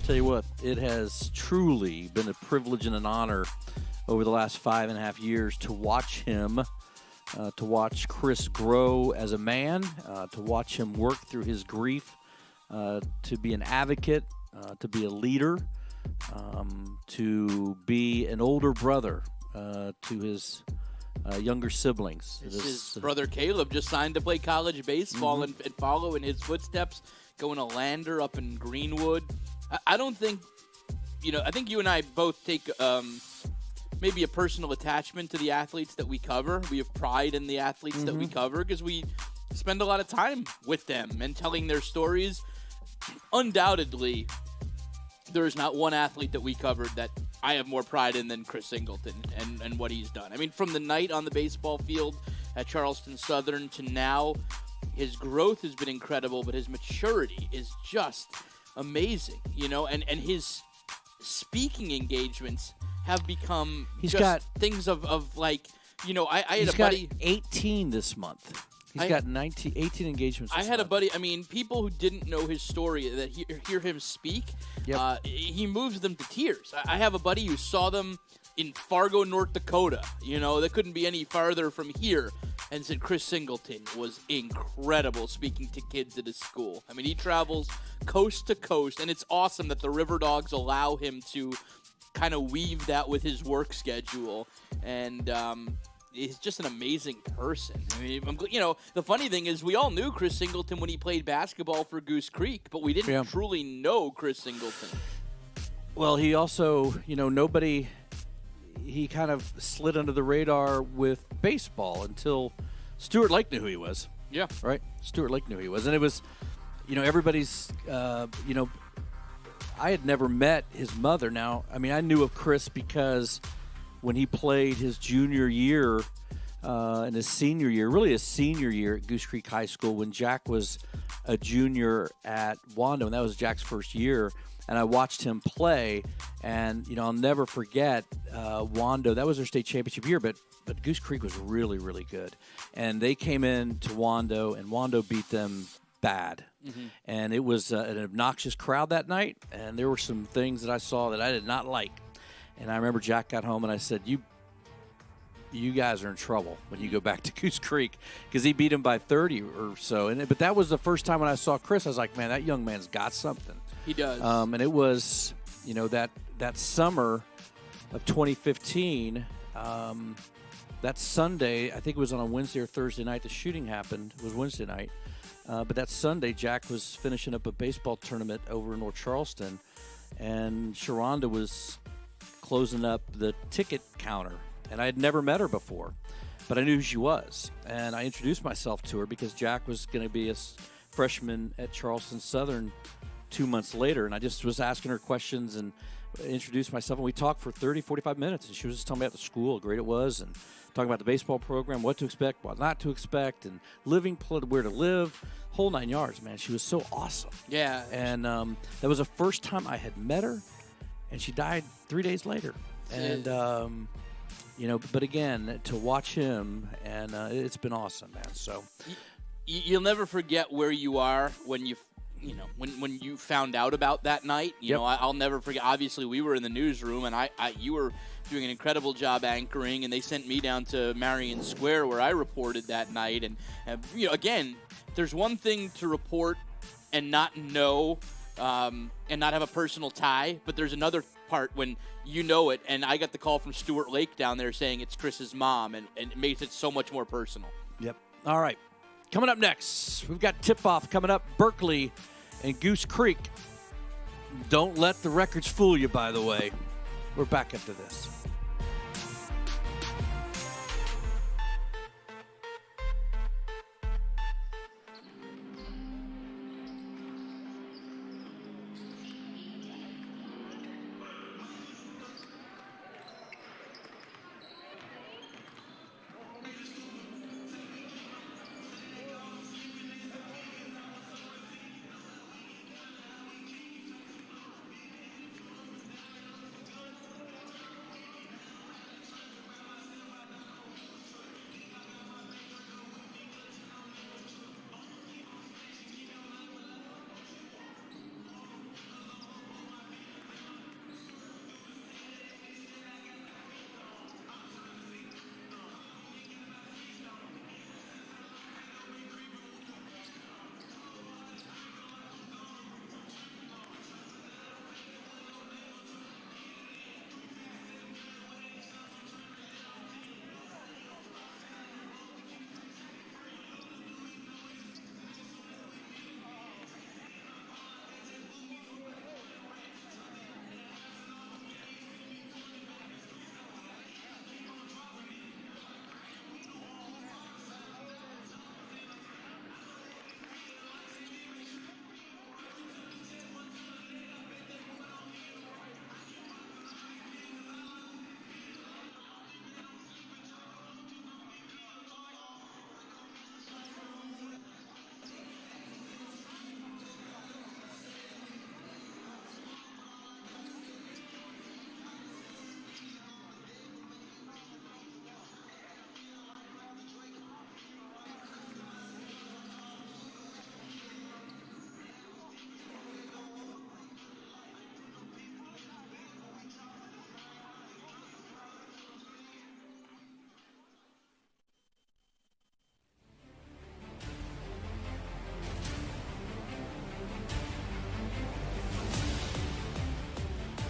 Tell you what, it has truly been a privilege and an honor over the last 5.5 years to watch him, to watch Chris grow as a man, to watch him work through his grief, to be an advocate, to be a leader, to be an older brother to his younger siblings. His brother Caleb just signed to play college baseball and follow in his footsteps, going to Lander up in Greenwood. I don't think, I think you and I both take maybe a personal attachment to the athletes that we cover. We have pride in the athletes that we cover because we spend a lot of time with them and telling their stories. Undoubtedly, there is not one athlete that we covered that I have more pride in than Chris Singleton and what he's done. I mean, from the night on the baseball field at Charleston Southern to now, his growth has been incredible, but his maturity is just amazing, and his speaking engagements have become things of like, I had a buddy. He's got 18 this month. He's got 18 engagements. I had a buddy, people who didn't know his story that hear him speak, he moves them to tears. I have a buddy who saw them in Fargo, North Dakota, that couldn't be any farther from here, and said Chris Singleton was incredible speaking to kids at his school. I mean, he travels coast to coast, and it's awesome that the River Dogs allow him to kind of weave that with his work schedule, and he's just an amazing person. I mean, the funny thing is we all knew Chris Singleton when he played basketball for Goose Creek, but we didn't truly know Chris Singleton. Well, he also, he kind of slid under the radar with baseball until Stuart Lake knew who he was. Yeah. Right? Stuart Lake knew who he was. And it was, everybody's, I had never met his mother. Now, I mean, I knew of Chris because when he played his junior year and his senior year, really his senior year at Goose Creek High School, when Jack was a junior at Wando, and that was Jack's first year. And I watched him play, and I'll never forget Wando. That was their state championship year, but Goose Creek was really, really good. And they came in to Wando, and Wando beat them bad. Mm-hmm. And it was an obnoxious crowd that night, and there were some things that I saw that I did not like. And I remember Jack got home, and I said, you guys are in trouble when you go back to Goose Creek, because he beat him by 30 or so. But that was the first time when I saw Chris, I was like, man, that young man's got something. He does. And it was, that summer of 2015, that Sunday, I think it was on a Wednesday or Thursday night, the shooting happened. It was Wednesday night. But that Sunday, Jack was finishing up a baseball tournament over in North Charleston, and Sharonda was closing up the ticket counter. And I had never met her before, but I knew who she was. And I introduced myself to her because Jack was going to be a freshman at Charleston Southern 2 months later. And I just was asking her questions and introduced myself. And we talked for 30, 45 minutes. And she was just telling me about the school, how great it was, and talking about the baseball program, what to expect, what not to expect, and where to live, whole 9 yards, man. She was so awesome. Yeah. And that was the first time I had met her, and she died 3 days later. And, but again, to watch him, and it's been awesome, man. So you'll never forget where you are when when you found out about that night. I'll never forget. Obviously, we were in the newsroom, and you were doing an incredible job anchoring, and they sent me down to Marion Square where I reported that night. And again, there's one thing to report and not know and not have a personal tie, but there's another part when you know it. And I got the call from Stuart Lake down there saying it's Chris's mom, and it makes it so much more personal. Yep. All right. Coming up next, we've got tip-off coming up, Berkeley and Goose Creek. Don't let the records fool you, by the way. We're back after this.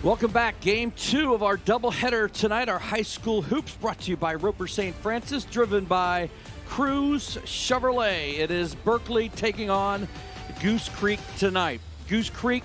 Welcome back. Game 2 of our doubleheader tonight. Our high school hoops brought to you by Roper St. Francis, driven by Cruz Chevrolet. It is Berkeley taking on Goose Creek tonight. Goose Creek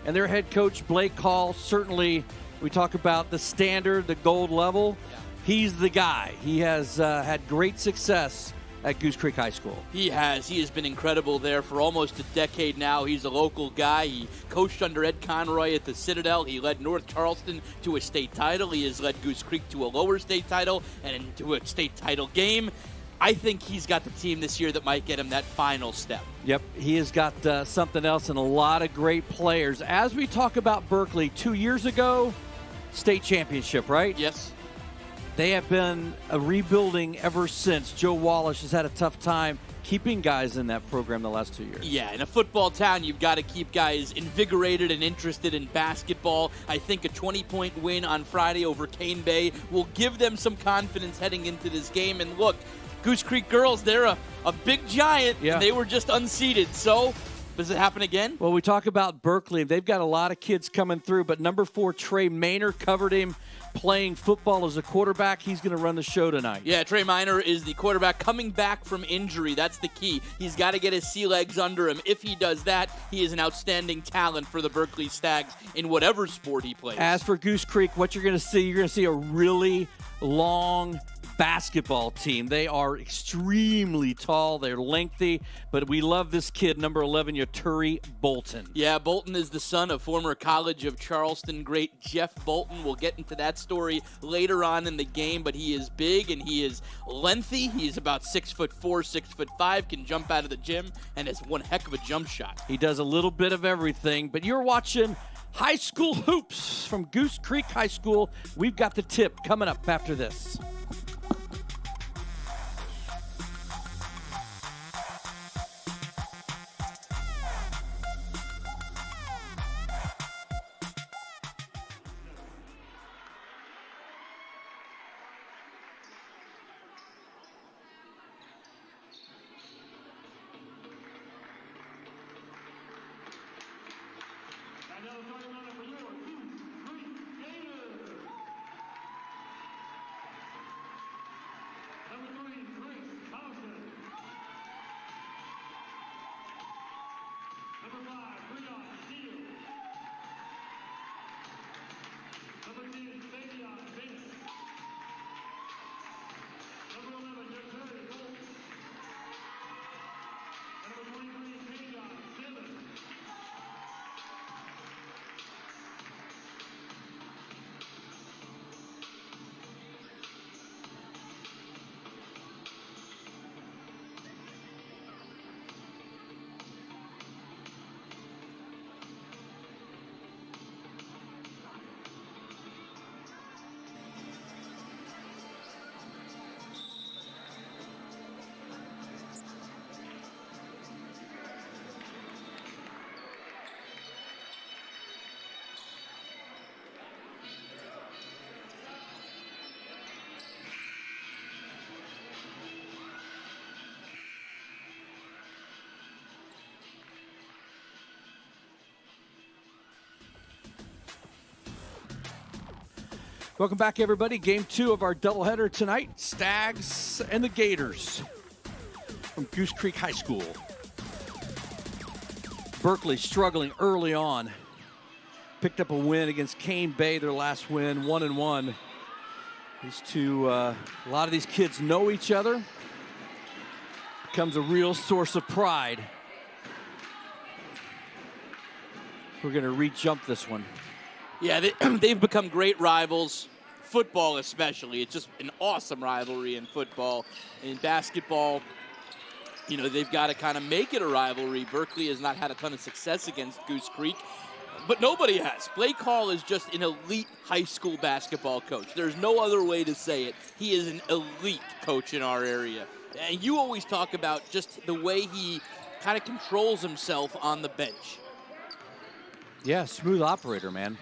and their head coach, Blake Hall, certainly we talk about the standard, the gold level. Yeah. He's the guy. He has had great success at Goose Creek High School. He has. He has been incredible there for almost a decade now. He's a local guy. He coached under Ed Conroy at the Citadel. He led North Charleston to a state title. He has led Goose Creek to a lower state title and into a state title game. I think he's got the team this year that might get him that final step. Yep, he has got something else and a lot of great players. As we talk about Berkeley, 2 years ago, state championship, right? Yes. They have been rebuilding ever since. Joe Wallish has had a tough time keeping guys in that program the last 2 years. Yeah, in a football town, you've got to keep guys invigorated and interested in basketball. I think a 20-point win on Friday over Cane Bay will give them some confidence heading into this game. And look, Goose Creek girls, they're a big giant, and they were just unseeded. So, does it happen again? Well, we talk about Berkeley. They've got a lot of kids coming through, but number 4, Trey Maynor, covered him playing football as a quarterback. He's going to run the show tonight. Yeah, Trey Maynor is the quarterback coming back from injury. That's the key. He's got to get his sea legs under him. If he does that, he is an outstanding talent for the Berkeley Stags in whatever sport he plays. As for Goose Creek, what you're going to see a really long basketball team. They are extremely tall. They're lengthy, but we love this kid, number 11, Yaturi Bolton. Yeah, Bolton is the son of former College of Charleston great Jeff Bolton. We'll get into that story later on in the game, but he is big and he is lengthy. He is about 6'4", 6'5", can jump out of the gym, and has one heck of a jump shot. He does a little bit of everything, but you're watching High School Hoops from Goose Creek High School. We've got the tip coming up after this. And now starting lineup for your Goose Creek Gators. Number 3, Grace Thompson. Number 5, Breon Steele. Number 10, Savion Bennett. Number 11, Yaturi Bolton. Number 23, Tavion Simmons. Welcome back, everybody. Game 2 of our doubleheader tonight. Stags and the Gators from Goose Creek High School. Berkeley struggling early on. Picked up a win against Cane Bay, their last win, 1-1. These two, a lot of these kids know each other. Becomes a real source of pride. We're going to re-jump this one. Yeah, they've become great rivals, football especially. It's just an awesome rivalry in football. In basketball, you know, they've got to kind of make it a rivalry. Berkeley has not had a ton of success against Goose Creek, but nobody has. Blake Hall is just an elite high school basketball coach. There's no other way to say it. He is an elite coach in our area. And you always talk about just the way he kind of controls himself on the bench. Yeah, smooth operator, man.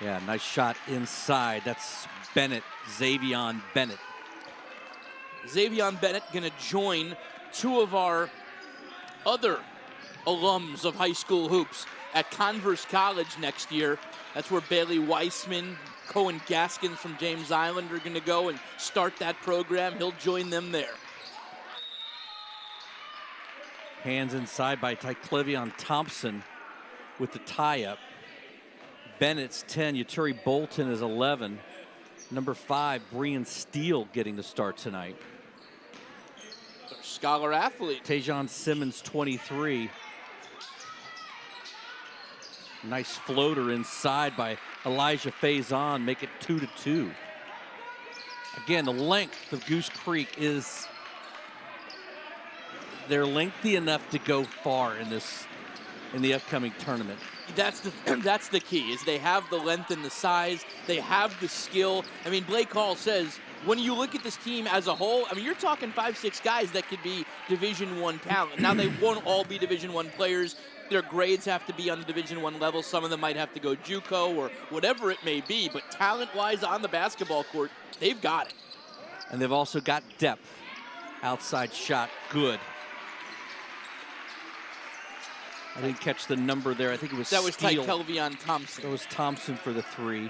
Yeah, nice shot inside. That's Bennett, Xavion Bennett. Xavion Bennett going to join two of our other alums of high school hoops at Converse College next year. That's where Bailey Weissman, Cohen Gaskins from James Island are going to go and start that program. He'll join them there. Hands inside by Tyclevion Thompson with the tie-up. Bennett's 10, Yaturi Bolton is 11. Number 5, Breon Steele getting the start tonight. Scholar athlete. Tajon Simmons, 23. Nice floater inside by Elijah Faison, make it 2-2. Again, the length of Goose Creek is, they're lengthy enough to go far in the upcoming tournament. That's the key, is they have the length and the size. They have the skill. I mean, Blake Hall says, when you look at this team as a whole, I mean, you're talking 5-6 guys that could be Division I talent. Now, they won't all be Division I players. Their grades have to be on the Division I level. Some of them might have to go JUCO or whatever it may be. But talent-wise on the basketball court, they've got it. And they've also got depth. Outside shot, good. I didn't catch the number there. I think it was That was Steele. Tykelvion Thompson. That was Thompson for the 3.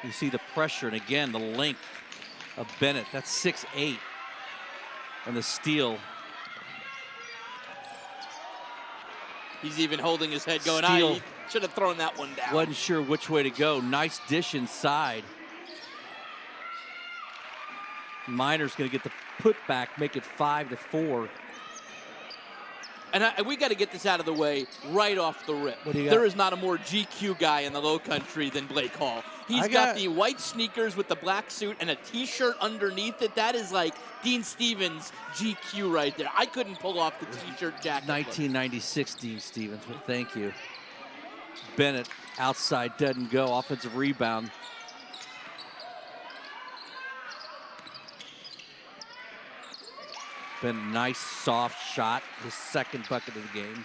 You see the pressure, and again, the length of Bennett. That's 6'8". And the steal. He's even holding his head going, Steele. he should have thrown that one down. Wasn't sure which way to go. Nice dish inside. Minor's going to get the putback, make it 5-4. And we got to get this out of the way right off the rip. What do you got? There is not a more GQ guy in the Low Country than Blake Hall. He's got the white sneakers with the black suit and a T-shirt underneath it. That is like Dean Stevens GQ right there. I couldn't pull off the T-shirt jacket. 1996 Dean Stevens, but thank you. Bennett outside, doesn't go. Offensive rebound. Been a nice soft shot, his second bucket of the game.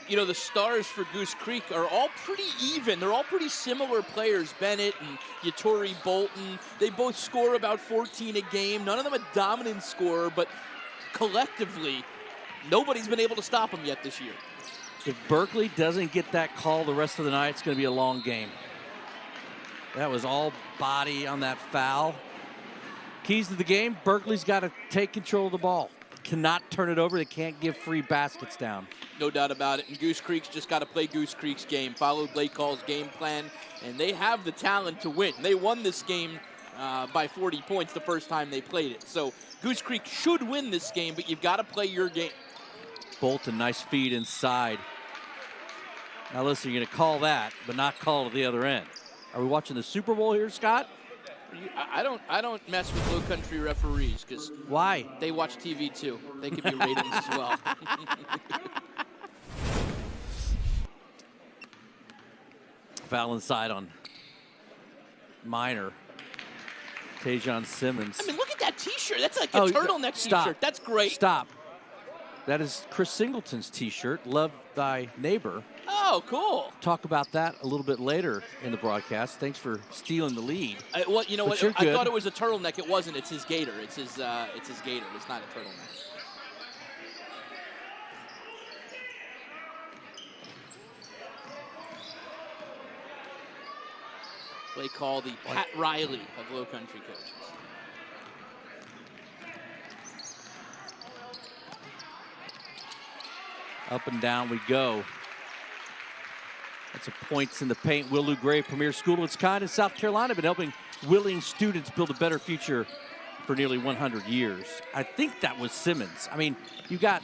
You know, the stars for Goose Creek are all pretty even. They're all pretty similar players. Bennett and Yatori Bolton. They both score about 14 a game. None of them a dominant scorer, but collectively, nobody's been able to stop them yet this year. If Berkeley doesn't get that call the rest of the night, it's going to be a long game. That was all body on that foul. Keys to the game, Berkeley's got to take control of the ball. Cannot turn it over. They can't give free baskets down. No doubt about it. And Goose Creek's just got to play Goose Creek's game, follow Blake Hall's game plan, and they have the talent to win. They won this game by 40 points the first time they played it. So Goose Creek should win this game, but you've got to play your game. Bolton, nice feed inside. Now listen, you're going to call that, but not call at the other end. Are we watching the Super Bowl here, Scott? I don't mess with Low Country referees because why? They watch TV too. They could be ratings as well. Foul inside on Minor. Tajon Simmons. I mean, look at that T-shirt. That's like a turtleneck T-shirt. That's great. Stop. That is Chris Singleton's T-shirt. Love thy neighbor. Oh, cool. Talk about that a little bit later in the broadcast. Thanks for stealing the lead. Well, you know but what? I thought it was a turtleneck. It wasn't. It's his gator. It's his gator. It's not a turtleneck. They call the Pat Riley of Low Country coaches. Up and down we go. That's a points in the paint. Will Lou Gray, premier school of its kind in South Carolina, been helping willing students build a better future for nearly 100 years. I think that was Simmons. I mean, you got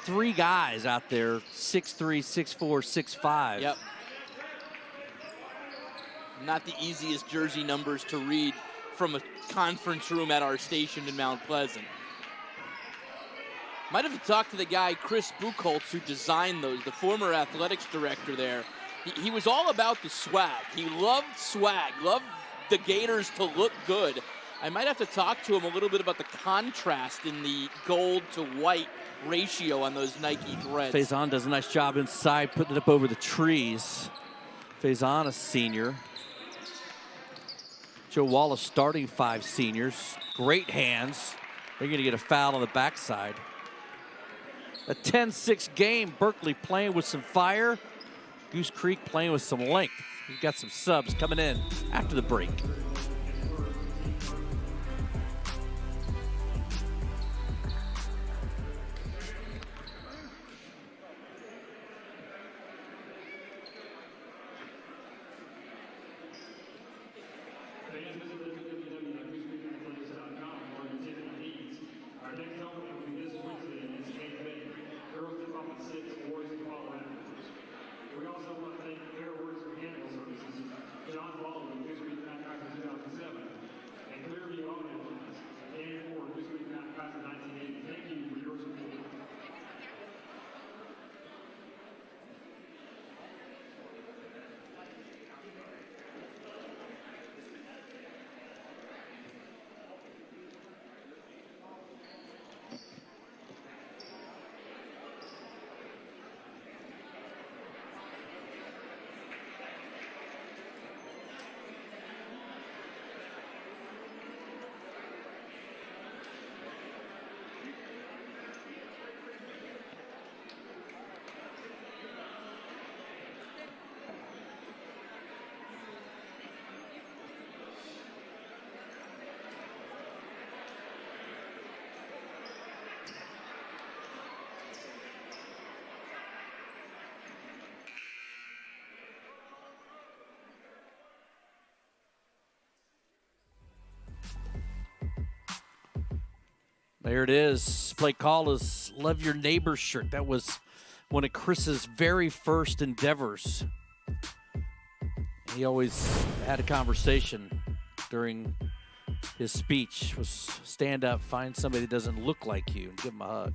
3 guys out there, 6'3", 6'4", 6'5". Yep. Not the easiest jersey numbers to read from a conference room at our station in Mount Pleasant. Might have to talk to the guy, Chris Buchholz, who designed those, the former athletics director there. He was all about the swag. He loved swag, loved the Gators to look good. I might have to talk to him a little bit about the contrast in the gold to white ratio on those Nike threads. Faison does a nice job inside, putting it up over the trees. Faison, a senior. Joe Wallace starting 5 seniors. Great hands. They're going to get a foul on the backside. A 10-6 game. Berkeley playing with some fire. Goose Creek playing with some length. We've got some subs coming in after the break. visit www.goosecreegathletics.com for your ticket needs. Our next opening will be this Wednesday in State Bay. Girls tip off at 6, boys will follow afterwards. We also want to thank Fair Works Mechanical Services, John Baldwin, Goose Creek Contractor 2007, and Clearview Auto Implements, and Ford, Goose Creek Contractor 1980. Thank you for your support. There it is. Play call is Love Your Neighbor shirt. That was one of Chris's very first endeavors. He always had a conversation during his speech, was stand up, find somebody that doesn't look like you, and give him a hug.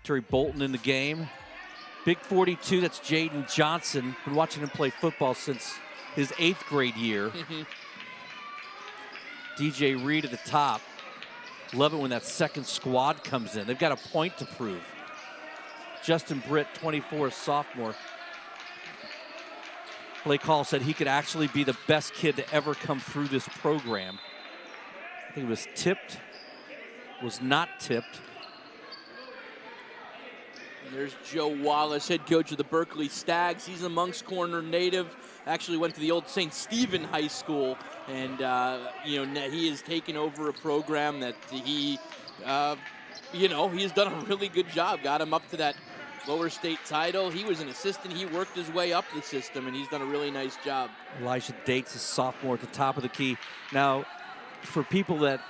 Terry Bolton in the game. Big 42, that's Jaden Johnson. Been watching him play football since his 8th grade year. DJ Reed at the top. Love it when that second squad comes in. They've got a point to prove. Justin Britt, 24, sophomore. Play call said he could actually be the best kid to ever come through this program. I think it was tipped, was not tipped. And there's Joe Wallace, head coach of the Berkeley Stags. He's a Moncks Corner native. Actually went to the old St. Stephen High School, and he has taken over a program that he has done a really good job. Got him up to that lower state title. He was an assistant. He worked his way up the system, and he's done a really nice job. Elijah Dates is sophomore at the top of the key. Now, for people that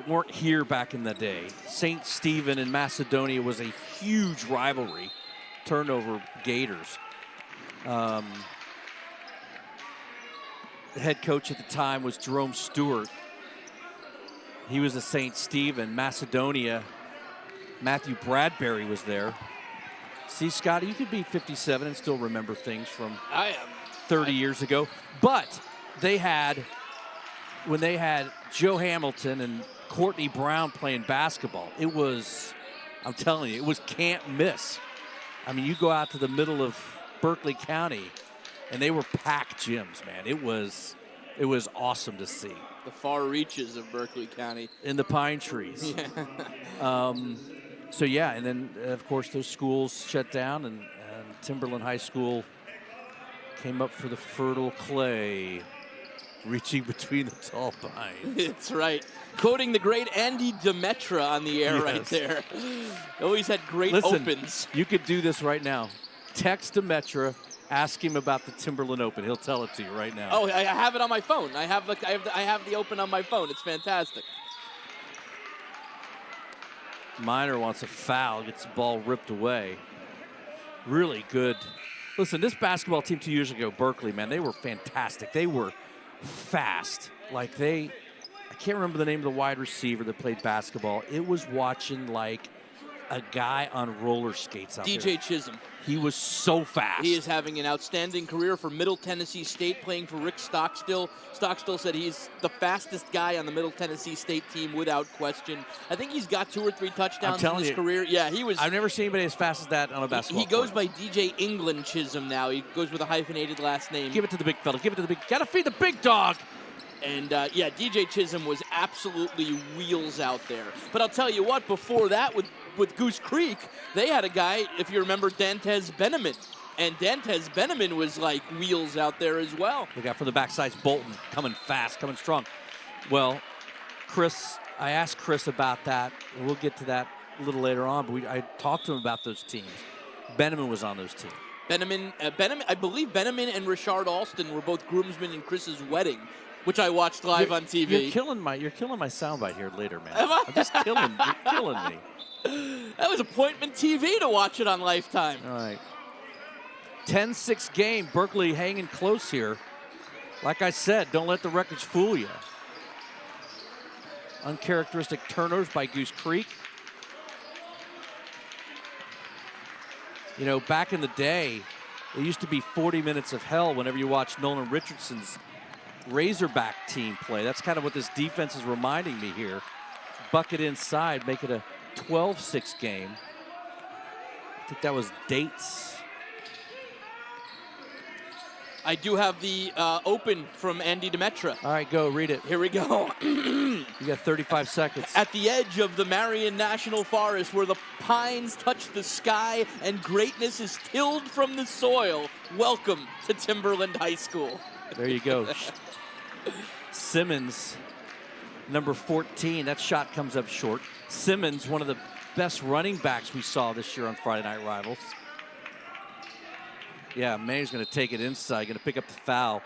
weren't here back in the day, St. Stephen and Macedonia was a huge rivalry. Turnover Gators. The head coach at the time was Jerome Stewart. He was a St. Stephen. Macedonia, Matthew Bradbury was there. See, Scotty, you could be 57 and still remember things from 30 years ago. But when they had Joe Hamilton and Courtney Brown playing basketball, it was, I'm telling you, it was can't miss. I mean, you go out to the middle of Berkeley County, and they were packed gyms, man. It was awesome to see. The far reaches of Berkeley County. In the pine trees. Yeah. And then, of course, those schools shut down, and Timberland High School came up for the fertile clay, reaching between the tall pines. That's right. Quoting the great Andy Demetra on the air right there. Always had great opens. You could do this right now. Text Demetra, ask him about the Timberland Open. He'll tell it to you right now. Oh, I have it on my phone. I have the Open on my phone. It's fantastic. Minor wants a foul, gets the ball ripped away. Really good. Listen, this basketball team 2 years ago, Berkeley, man, they were fantastic. They were fast. I can't remember the name of the wide receiver that played basketball. It was watching like a guy on roller skates out there. DJ Chisholm. He was so fast. He is having an outstanding career for Middle Tennessee State, playing for Rick Stockstill. Stockstill said he's the fastest guy on the Middle Tennessee State team without question. I think he's got 2 or 3 touchdowns in his career. Yeah, he was. I've never seen anybody as fast as that on a basketball He goes court. by DJ England Chisholm now. He goes with a hyphenated last name. Give it to the big fella. Give it to the big. Gotta feed the big dog. And, DJ Chisholm was absolutely wheels out there. But I'll tell you what, before that with Goose Creek, they had a guy, if you remember, Dantes Beneman. And Dantes Beneman was like wheels out there as well. Look out for the backsides. Bolton coming fast, coming strong. Well, Chris, I asked Chris about that. And we'll get to that a little later on. But I talked to him about those teams. Beneman was on those teams. I believe Benjamin and Richard Alston were both groomsmen in Chris's wedding, which I watched live on TV. You're killing my soundbite here later, man. I'm just killing me. That was appointment TV to watch it on Lifetime. All right. 10-6 game. Berkeley hanging close here. Like I said, don't let the records fool you. Uncharacteristic turnovers by Goose Creek. You know, back in the day, it used to be 40 minutes of hell whenever you watched Nolan Richardson's Razorback team play. That's kind of what this defense is reminding me here. Bucket inside, make it a 12-6 game. I think that was dates. I do have the open from Andy Demetra. All right, go, read it. Here we go. You got 35 seconds. At the edge of the Marion National Forest, where the pines touch the sky and greatness is tilled from the soil, welcome to Timberland High School. There you go. Simmons, number 14. That shot comes up short. Simmons, one of the best running backs we saw this year on Friday Night Rivals. Yeah, May's going to take it inside, going to pick up the foul.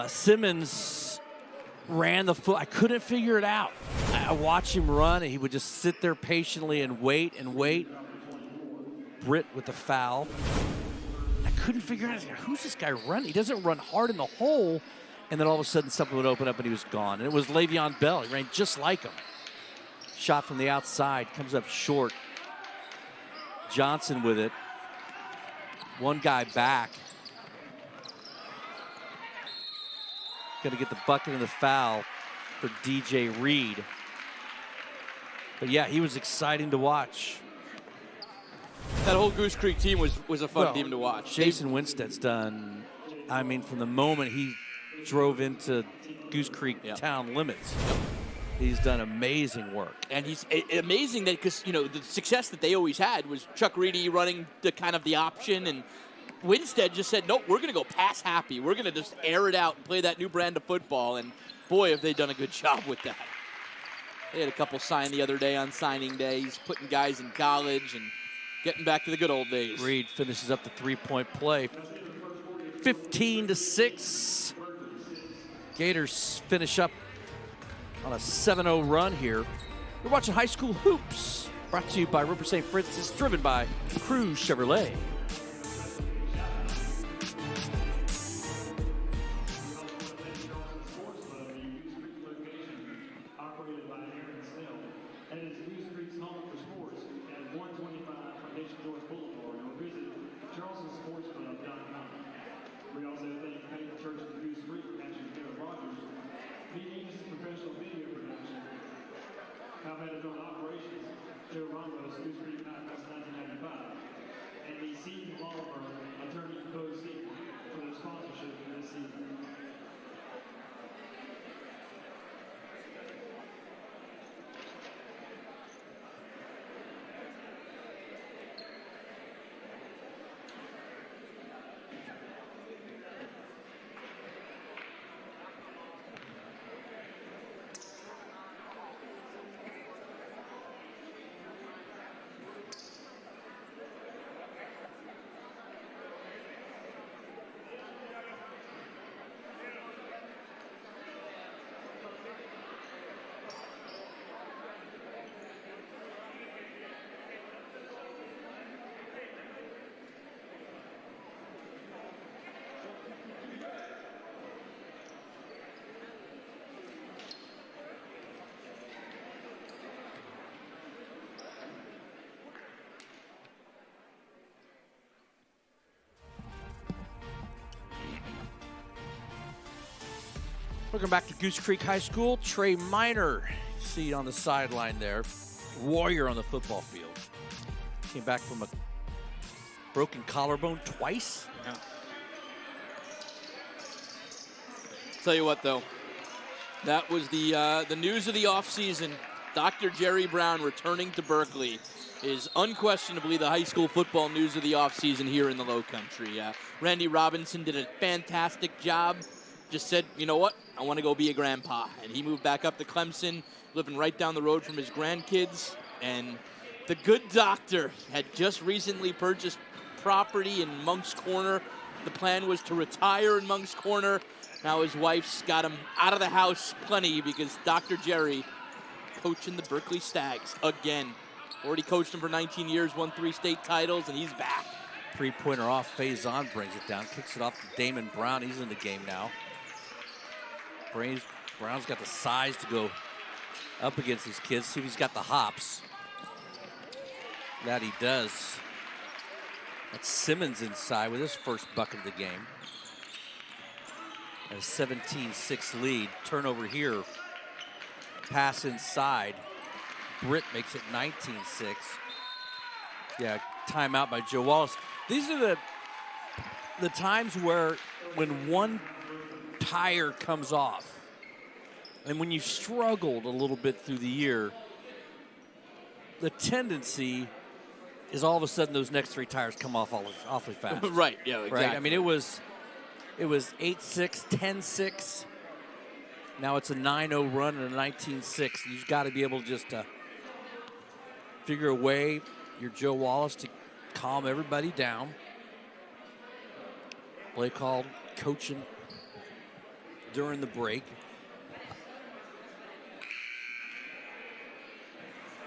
Simmons ran the foot. I couldn't figure it out. I watched him run, and he would just sit there patiently and wait and wait. Britt with the foul. I couldn't figure out, who's this guy running? He doesn't run hard in the hole, and then all of a sudden something would open up and he was gone. And it was Le'Veon Bell. He ran just like him. Shot from the outside, comes up short. Johnson with it. One guy back. Going to get the bucket and the foul for DJ Reed. But yeah, he was exciting to watch. That whole Goose Creek team was a fun team to watch. Jason Winstead's done, I mean, from the moment he drove into Goose Creek town limits, he's done amazing work. And he's amazing that, because, you know, the success that they always had was Chuck Reedy running the kind of the option, and Winstead just said, nope, we're going to go pass happy. We're going to just air it out and play that new brand of football. And boy, have they done a good job with that. They had a couple signed the other day on signing day. He's putting guys in college and getting back to the good old days. Reed finishes up the three-point play. 15-6. Gators finish up on a 7-0 run here. We're watching High School Hoops, brought to you by River St. Francis, driven by Cruz Chevrolet. Welcome back to Goose Creek High School. Trey Miner, see on the sideline there. Warrior on the football field. Came back from a broken collarbone twice. Yeah. Tell you what, though, that was the news of the offseason. Dr. Jerry Brown returning to Berkeley is unquestionably the high school football news of the offseason here in the Low Country. Randy Robinson did a fantastic job. Just said, you know what, I want to go be a grandpa. And he moved back up to Clemson, living right down the road from his grandkids. And The good doctor had just recently purchased property in Monk's Corner. The plan was to retire in Monk's Corner. Now his wife's got him out of the house plenty because Dr. Jerry coaching the Berkeley Stags again. Already coached him for 19 years, won 3 state titles, and he's back. Three-pointer off, Faison brings it down, kicks it off to Damon Brown. He's in the game now. Brown's got the size to go up against these kids. See if he's got the hops. That he does. That's Simmons inside with his first bucket of the game. A 17-6 lead. Turnover here. Pass inside. Britt makes it 19-6. Yeah, timeout by Joe Wallace. These are the times where when one tire comes off and when you've struggled a little bit through the year, the tendency is all of a sudden those next 3 tires come off awfully fast. Right, yeah, exactly. Right? I mean, it was 8-6, 10-6. Now it's a 9-0 run and a 19-6. You've got to be able just to figure a way, your Joe Wallace, to calm everybody down. Blake Hall coaching during the break.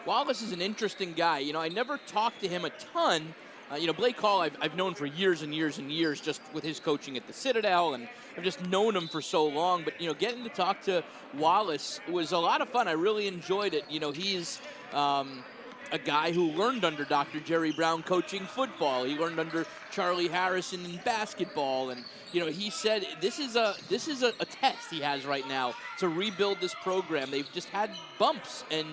Wallace is an interesting guy. You know, I never talked to him a ton. You know, Blake Hall I've known for years and years and years just with his coaching at the Citadel, and I've just known him for so long. But, you know, getting to talk to Wallace was a lot of fun. I really enjoyed it. You know, he's a guy who learned under Dr. Jerry Brown coaching football. He learned under Charlie Harrison in basketball. And, you know, he said this is a test he has right now to rebuild this program. They've just had bumps, and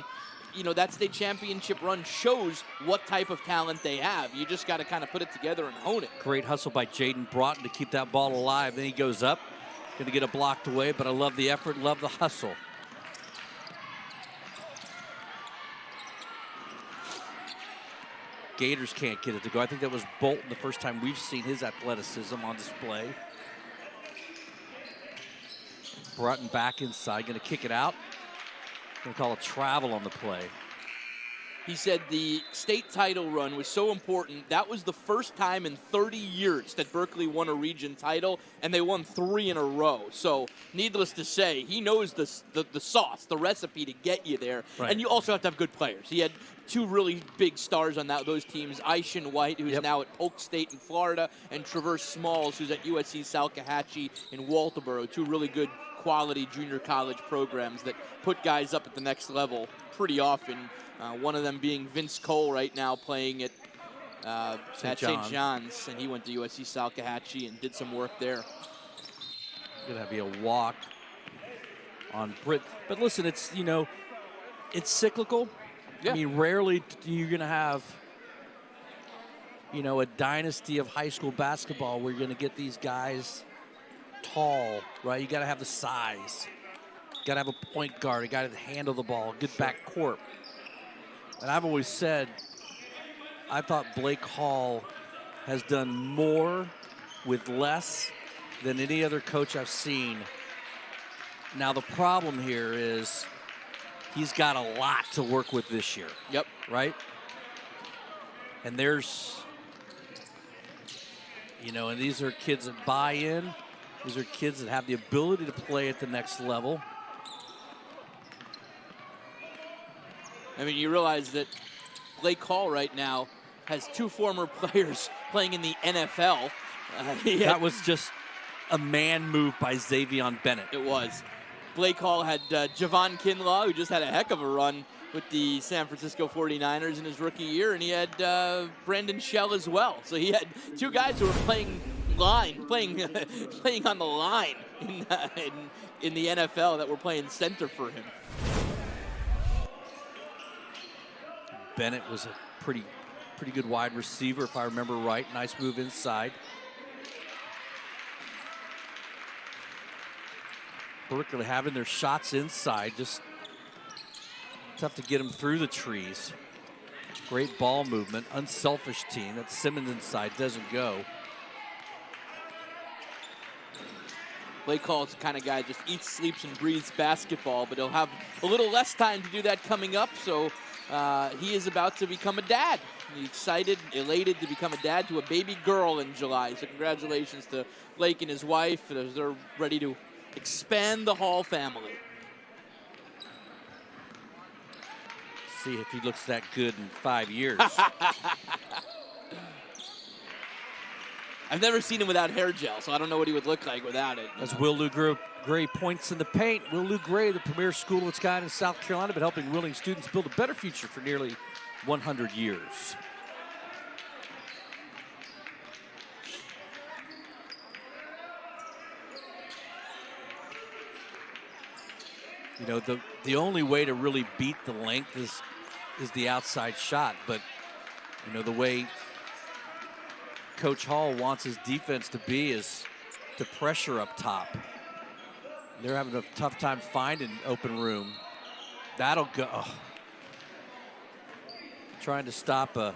you know, that state championship run shows what type of talent they have. You just got to kind of put it together and hone it. Great hustle by Jaden Broughton to keep that ball alive. Then he goes up, going to get it blocked away, but I love the effort, love the hustle. Gators can't get it to go. I think that was Bolton the first time we've seen his athleticism on display. Broughton back inside, going to kick it out. Going to call a travel on the play. He said the state title run was so important. That was the first time in 30 years that Berkeley won a region title, and they won 3 in a row. So, needless to say, he knows the sauce, the recipe to get you there. Right. And you also have to have good players. He had 2 really big stars on those teams, Aishan White, who's now at Polk State in Florida, and Traverse Smalls, who's at USC Salkehatchie in Walterboro. 2 really good quality junior college programs that put guys up at the next level pretty often. One of them being Vince Cole right now playing at St. John's, and he went to USC Salkehatchie and did some work there. Going to be a walk on Britt. But listen, it's, you know, it's cyclical. Yeah. I mean, rarely you're going to have, you know, a dynasty of high school basketball where you're going to get these guys tall, right? You got to have the size. You got to have a point guard, a guy to handle the ball, good back court. And I've always said, I thought Blake Hall has done more with less than any other coach I've seen. Now the problem here is he's got a lot to work with this year. Yep. Right? And there's, you know, and these are kids that buy in. These are kids that have the ability to play at the next level. I mean, you realize that Blake Hall right now has 2 former players playing in the NFL. That was just a man move by Xavion Bennett. It was. Blake Hall had Javon Kinlaw, who just had a heck of a run with the San Francisco 49ers in his rookie year, and he had Brandon Shell as well. So he had 2 guys who were playing on the line in the NFL that were playing center for him. Bennett was a pretty good wide receiver, if I remember right. Nice move inside. Berkeley having their shots inside, just tough to get them through the trees. Great ball movement, unselfish team. That Simmons inside doesn't go. Blake Hall's the kind of guy just eats, sleeps, and breathes basketball, but he'll have a little less time to do that coming up, so he is about to become a dad. He's excited, elated to become a dad to a baby girl in July. So congratulations to Blake and his wife as they're ready to expand the Hall family. See if he looks that good in 5 years. I've never seen him without hair gel, so I don't know what he would look like without it. As Will Lou Gray points in the paint. Will Lou Gray, the premier school of its kind in South Carolina, been helping willing students build a better future for nearly 100 years. You know, the only way to really beat the length is the outside shot, but you know, the way Coach Hall wants his defense to be is to pressure up top. They're having a tough time finding open room. That'll go. Oh. Trying to stop a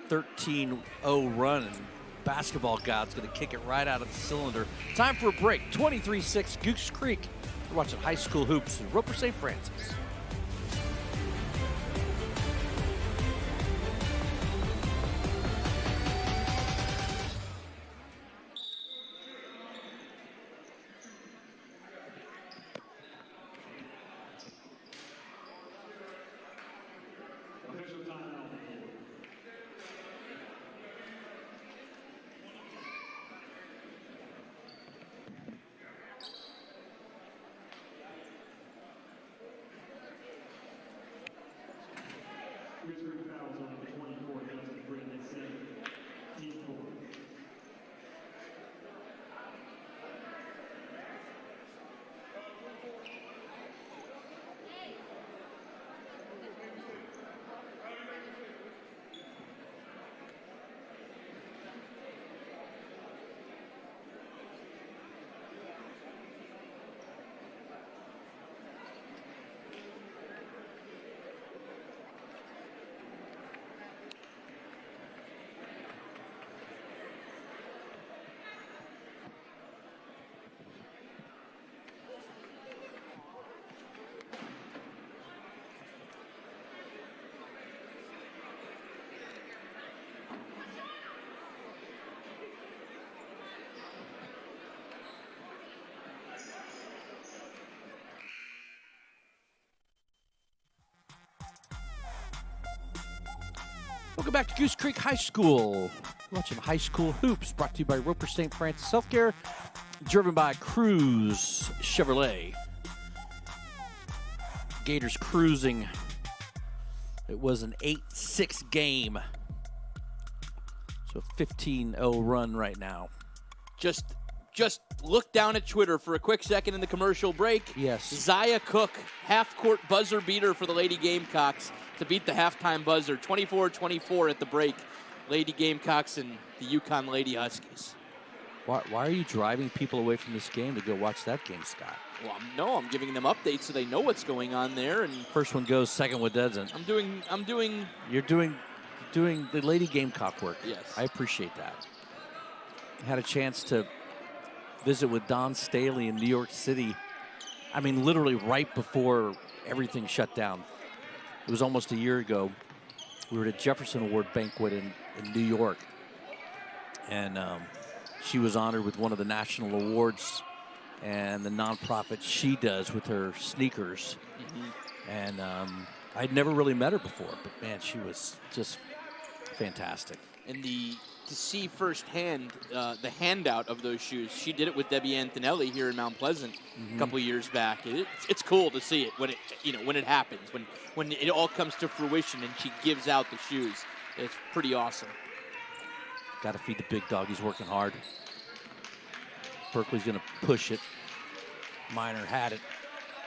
13-0 run, and basketball god's going to kick it right out of the cylinder. Time for a break. 23-6 Goose Creek. We're watching high school hoops in Roper St. Francis. Welcome back to Goose Creek High School. Watching high school hoops, brought to you by Roper St. Francis Healthcare, driven by Cruz Chevrolet. Gators cruising. It was an 8-6 game. So a 15-0 run right now. Just look down at Twitter for a quick second in the commercial break. Yes. Zaya Cook, half-court buzzer beater for the Lady Gamecocks to beat the halftime buzzer, 24-24 at the break. Lady Gamecocks and the UConn Lady Huskies. Why are you driving people away from this game to go watch that game, Scott? Well, I'm giving them updates so they know what's going on there. And first one goes, second one doesn't. You're doing the Lady Gamecock work. Yes. I appreciate that. I had a chance to visit with Don Staley in New York City. I mean, literally right before everything shut down. It was almost a year ago. We were at a Jefferson Award banquet in New York. And she was honored with one of the national awards and the nonprofit she does with her sneakers. Mm-hmm. And I'd never really met her before, but man, she was just fantastic. And to see firsthand the handout of those shoes, she did it with Debbie Antonelli here in Mount Pleasant a couple of years back. It's cool to see it when it happens, when it all comes to fruition and she gives out the shoes. It's pretty awesome. Got to feed the big dog. He's working hard. Berkeley's going to push it. Minor had it,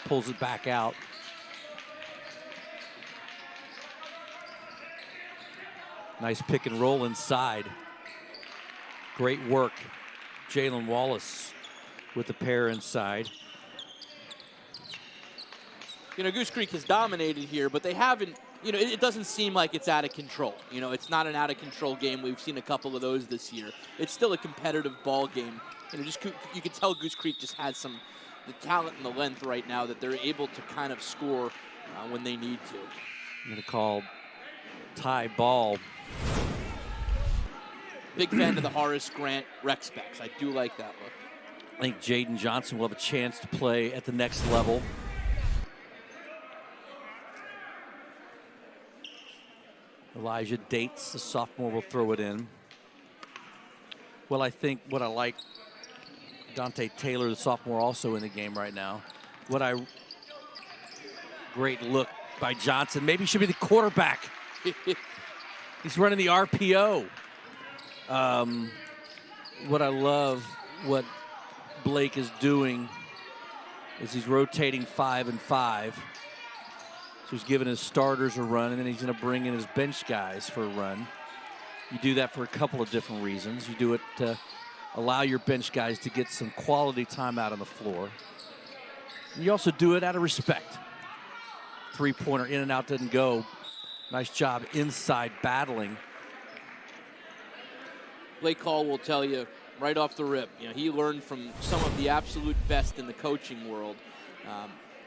pulls it back out. Nice pick and roll inside. Great work. Jalen Wallace with the pair inside. Goose Creek has dominated here, but they haven't, it doesn't seem like it's out of control. It's not an out of control game. We've seen a couple of those this year. It's still a competitive ball game. You can tell Goose Creek just has the talent and the length right now that they're able to kind of score when they need to. I'm going to call tie ball. Big fan of the Horace Grant rec specs. I do like that look. I think Jaden Johnson will have a chance to play at the next level. Elijah Dates, the sophomore, will throw it in. Well, I think what I like, Dante Taylor, the sophomore, also in the game right now. Great look by Johnson. Maybe he should be the quarterback. He's running the RPO. What I love, what Blake is doing, is he's rotating 5 and 5. So he's giving his starters a run, and then he's going to bring in his bench guys for a run. You do that for a couple of different reasons. You do it to allow your bench guys to get some quality time out on the floor. And you also do it out of respect. Three-pointer in and out doesn't go. Nice job inside battling. Blake Hall will tell you right off the rip, he learned from some of the absolute best in the coaching world.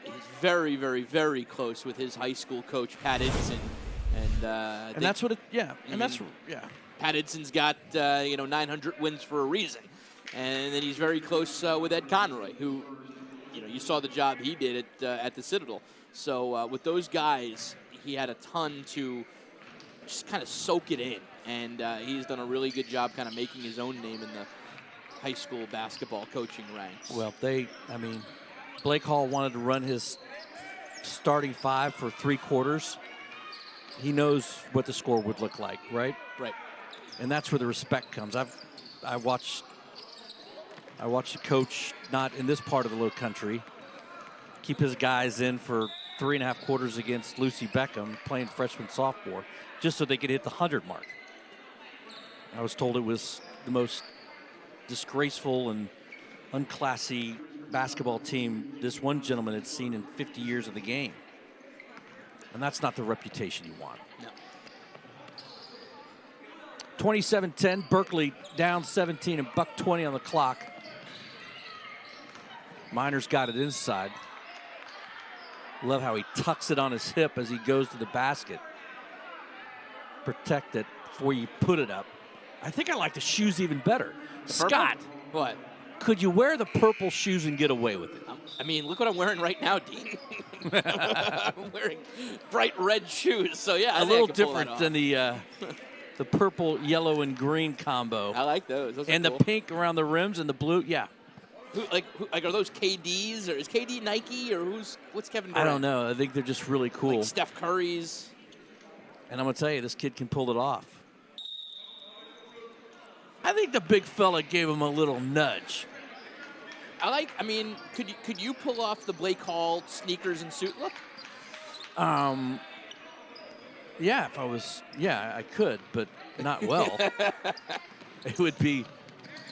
He's very, very, very close with his high school coach, Pat Idson. And that's what Pat Idson's got, 900 wins for a reason. And then he's very close with Ed Conroy, who, you saw the job he did at the Citadel. So with those guys, he had a ton to just kind of soak it in. And he's done a really good job kind of making his own name in the high school basketball coaching ranks. Well, Blake Hall wanted to run his starting 5 for 3 quarters. He knows what the score would look like, right? Right. And that's where the respect comes. I watched the coach, not in this part of the Low Country, keep his guys in for 3.5 quarters against Lucy Beckham, playing freshman sophomore, just so they could hit the 100 mark. I was told it was the most disgraceful and unclassy basketball team this one gentleman had seen in 50 years of the game. And that's not the reputation you want. No. 27-10, Berkeley down 17 and $1:20 on the clock. Miners got it inside. Love how he tucks it on his hip as he goes to the basket. Protect it before you put it up. I think I like the shoes even better. Scott. What? Could you wear the purple shoes and get away with it? I mean, look what I'm wearing right now, Dean. I'm wearing bright red shoes, so yeah. A little different than the purple, yellow, and green combo. I like those. Those and are the cool. pink around the rims and the blue, yeah. Are those KDs, or is KD Nike, or what's Kevin Durant? I don't know. I think they're just really cool. Like Steph Curry's. And I'm going to tell you, this kid can pull it off. I think the big fella gave him a little nudge. Could you pull off the Blake Hall sneakers and suit look? Yeah, I could, but not well. It would be,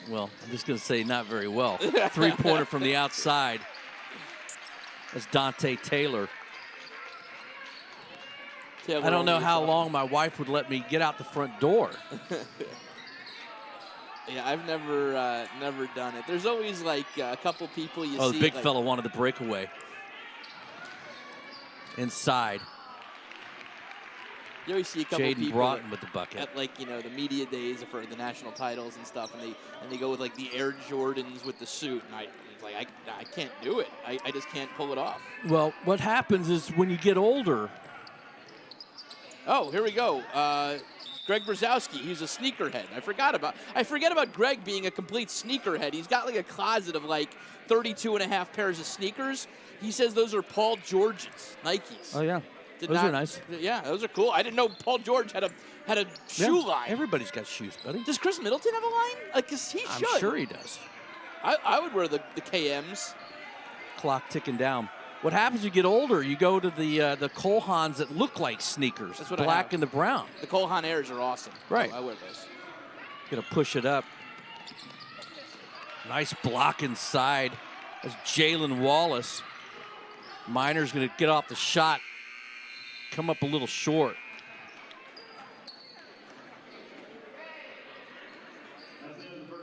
well, I'm just going to say not very well. 3-pointer from the outside. That's Dante Taylor. I don't know how long my wife would let me get out the front door. Yeah, I've never done it. There's always like a couple people you see. Oh, the big fella wanted the breakaway. Inside. You always see a couple Jaden people Broughton with the bucket. at the media days for the national titles and stuff, and they go with like the Air Jordans with the suit, and I can't do it. I just can't pull it off. Well, what happens is when you get older. Oh, here we go. Greg Brzezowski, he's a sneakerhead. I forget about Greg being a complete sneakerhead. He's got like a closet of like 32.5 pairs of sneakers. He says those are Paul George's Nikes. Oh yeah, those are nice. Yeah, those are cool. I didn't know Paul George had a shoe line. Everybody's got shoes, buddy. Does Chris Middleton have a line? Cause he should. I'm sure he does. I would wear the KMs. Clock ticking down. What happens when you get older? You go to the Cole Haans that look like sneakers, That's what black and the brown. The Cole Haan Airs are awesome. Right. I wear those. Gonna push it up. Nice block inside. That's Jalen Wallace. Miner's gonna get off the shot. Come up a little short.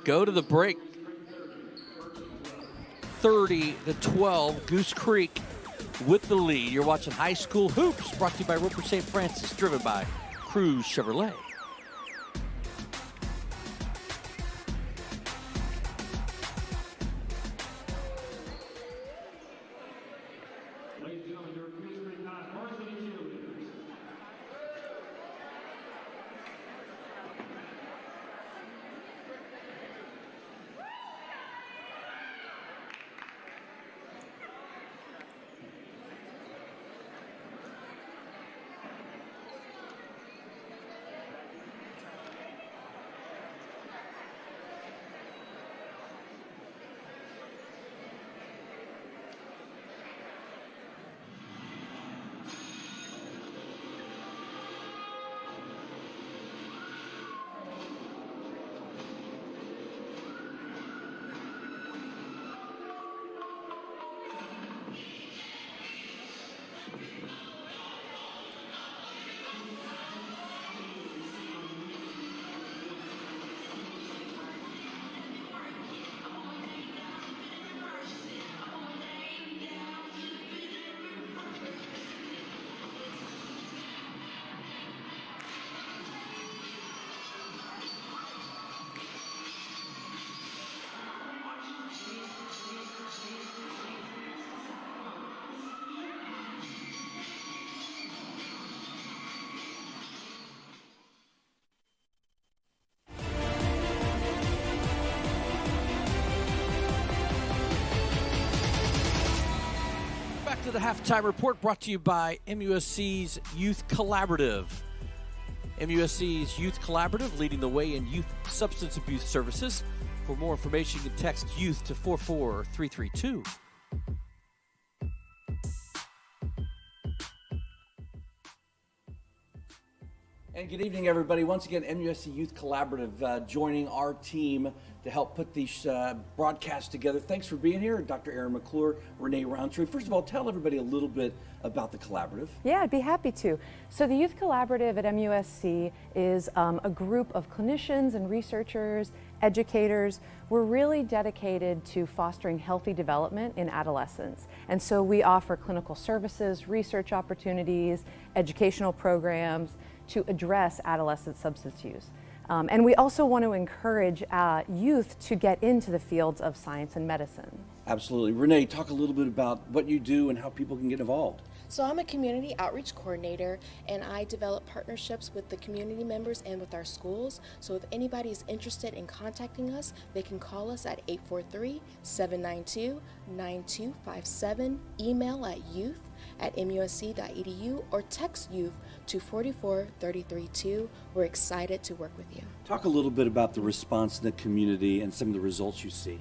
Go to the break. 30-12, Goose Creek. with the lead. You're watching High School Hoops, brought to you by Roper St. Francis, driven by Cruz Chevrolet. Ladies and gentlemen, your Goose Creek varsity cheerleaders. To the halftime report brought to you by MUSC's Youth Collaborative. MUSC's Youth Collaborative leading the way in youth substance abuse services. For more information, you can text youth to 44332. And good evening, everybody. Once again, MUSC Youth Collaborative joining our team to help put these broadcasts together. Thanks for being here, Dr. Erin McClure, Renee Roundtree. First of all, tell everybody a little bit about the collaborative. Yeah, I'd be happy to. So the Youth Collaborative at MUSC is a group of clinicians and researchers, educators. We're really dedicated to fostering healthy development in adolescents. And so we offer clinical services, research opportunities, educational programs to address adolescent substance use. And we also want to encourage youth to get into the fields of science and medicine. Absolutely. Renee, talk a little bit about what you do and how people can get involved. So I'm a community outreach coordinator, and I develop partnerships with the community members and with our schools. So if anybody is interested in contacting us, they can call us at 843-792-9257, email at youth@musc.edu, or text youth to 44332. We're excited to work with you. Talk a little bit about the response in the community and some of the results you see.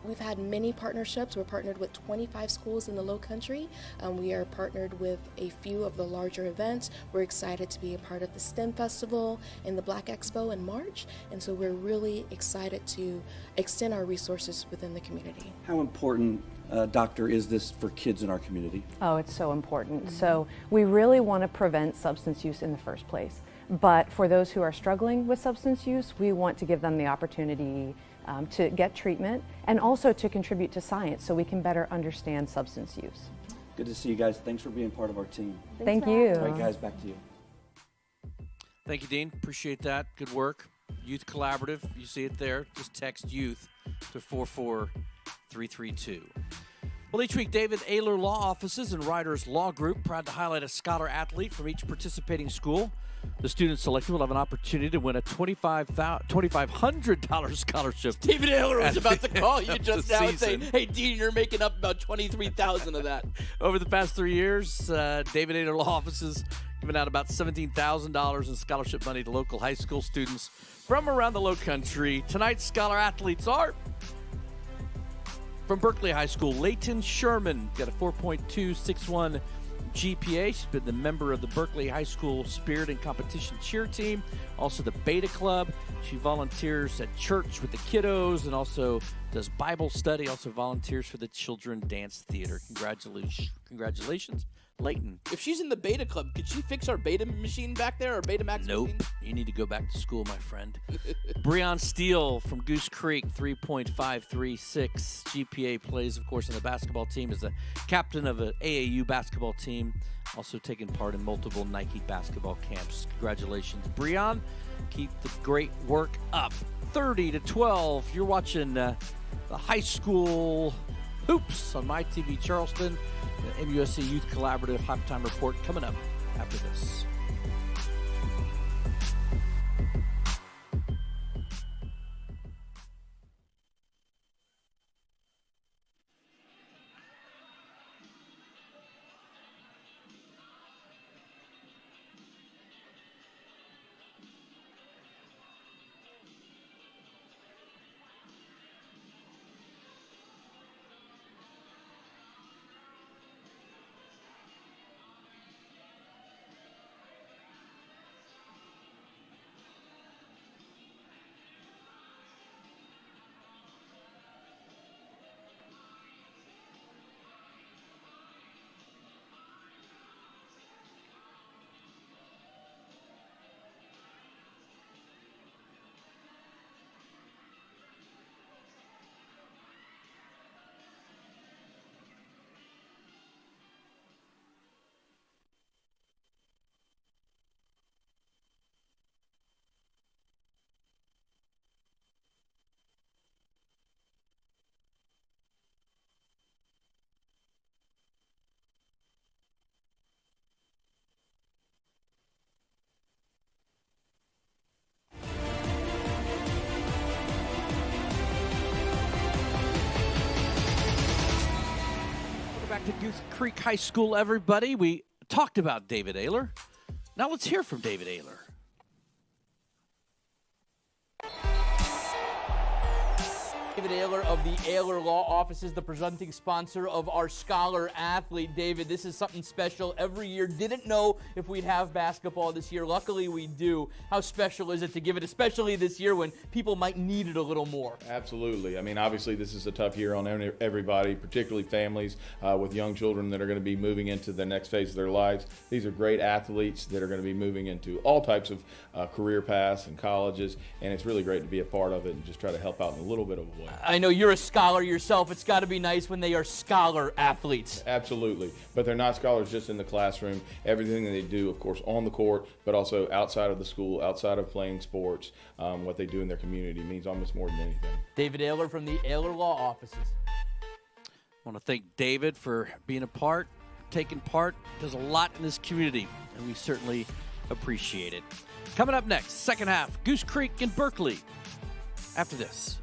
We've had many partnerships. We're partnered with 25 schools in the Low Country. We are partnered with a few of the larger events. We're excited to be a part of the STEM Festival and the Black Expo in March. And so we're really excited to extend our resources within the community. How important, Doctor, is this for kids in our community? Oh, it's so important. So we really want to prevent substance use in the first place. But for those who are struggling with substance use, we want to give them the opportunity to get treatment and also to contribute to science so we can better understand substance use. Good to see you guys. Thanks for being part of our team. Thank you. All right, guys, back to you. Thank you, Dean. Appreciate that. Good work. Youth Collaborative, you see it there. Just text youth to 44332. Well, each week, David Ayler Law Offices and Riders Law Group proud to highlight a scholar athlete from each participating school. The students selected will have an opportunity to win a $2,500 scholarship. David Ayler was about to call you of just the now and say, season. hey, Dean, you're making up about $23,000 of that. Over the past 3 years, David Ayler Law Offices given out about $17,000 in scholarship money to local high school students from around the Low Country. Tonight's scholar athletes are from Berkeley High School, Layton Sherman, got a 4.261 GPA. She's been the member of the Berkeley High School Spirit and Competition Cheer Team, also the Beta Club. She volunteers at church with the kiddos and also does Bible study, also volunteers for the Children Dance Theater. Congratulations Layton. If she's in the beta club, could she fix our beta machine back there, or Betamax Nope. machine? You need to go back to school, my friend. Breon Steele from Goose Creek, 3.536 GPA, plays, of course, on the basketball team, is the captain of an AAU basketball team, also taking part in multiple Nike basketball camps. Congratulations, Breon. Keep the great work up. 30-12. You're watching the high school hoops on MyTV Charleston. The MUSC Youth Collaborative halftime report coming up after this. Back to Goose Creek High School, everybody. We talked about David Ayler. Now let's hear from David Ayler. David Ayler of the Ayler Law Office is the presenting sponsor of our Scholar Athlete. David, this is something special every year. Didn't know if we'd have basketball this year. Luckily, we do. How special is it to give it, especially this year when people might need it a little more? Absolutely. I mean, obviously, this is a tough year on everybody, particularly families with young children that are going to be moving into the next phase of their lives. These are great athletes that are going to be moving into all types of career paths and colleges, and it's really great to be a part of it and just try to help out in a little bit of a way. I know you're a scholar yourself. It's got to be nice when they are scholar athletes. Absolutely. But they're not scholars just in the classroom. Everything that they do, of course, on the court, but also outside of the school, outside of playing sports, what they do in their community means almost more than anything. David Ayler from the Ayler Law Offices. I want to thank David for being a part, taking part. Does a lot in this community, and we certainly appreciate it. Coming up next, second half, Goose Creek and Berkeley. After this.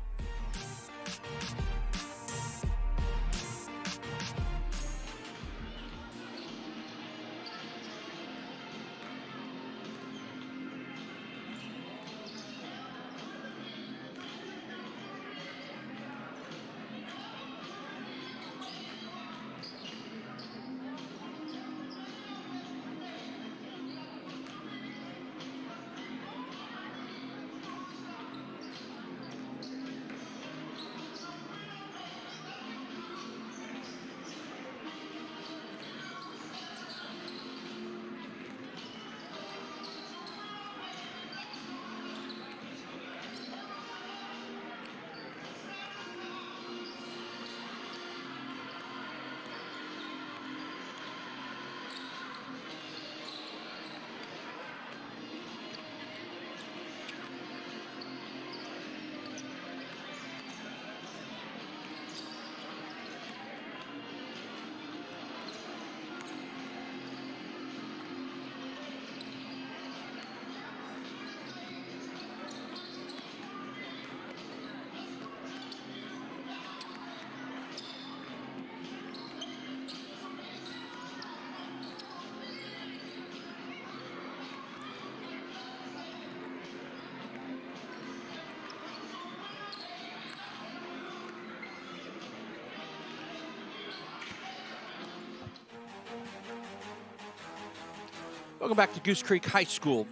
Welcome back to Goose Creek High School.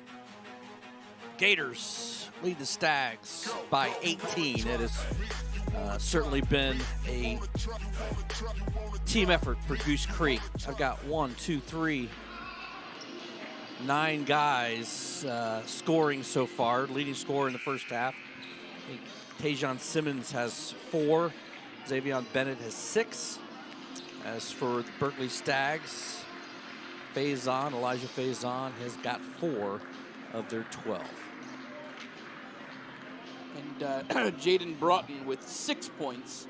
Gators lead the Stags by 18. It is Certainly been a team effort for Goose Creek. I've got 9 guys scoring so far, leading scorer in the first half. I think Tajon Simmons has 4. Xavion Bennett has 6. As for the Berkeley Stags, Elijah Faison has got 4 of their 12. And Jaden Broughton with 6 points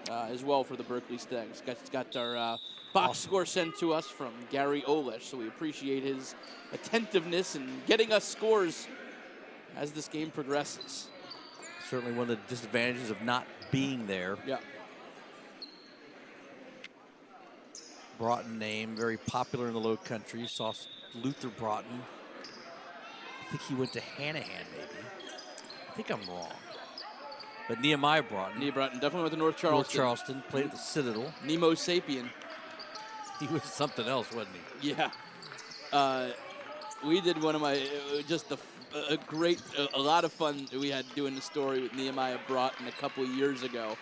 as well for the Berkeley Stags. Got our box score sent to us from Gary Olesh, so we appreciate his attentiveness and getting us scores as this game progresses. Certainly one of the disadvantages of not being there. Yeah. Broughton name, very popular in the Low Country. Saw Luther Broughton. I think he went to Hanahan, maybe. I think I'm wrong. But Nehemiah Broughton. Definitely went to North Charleston. Played at the Citadel. Nemo Sapien. He was something else, wasn't he? Yeah. We did one of my, a lot of fun we had doing the story with Nehemiah Broughton a couple of years ago.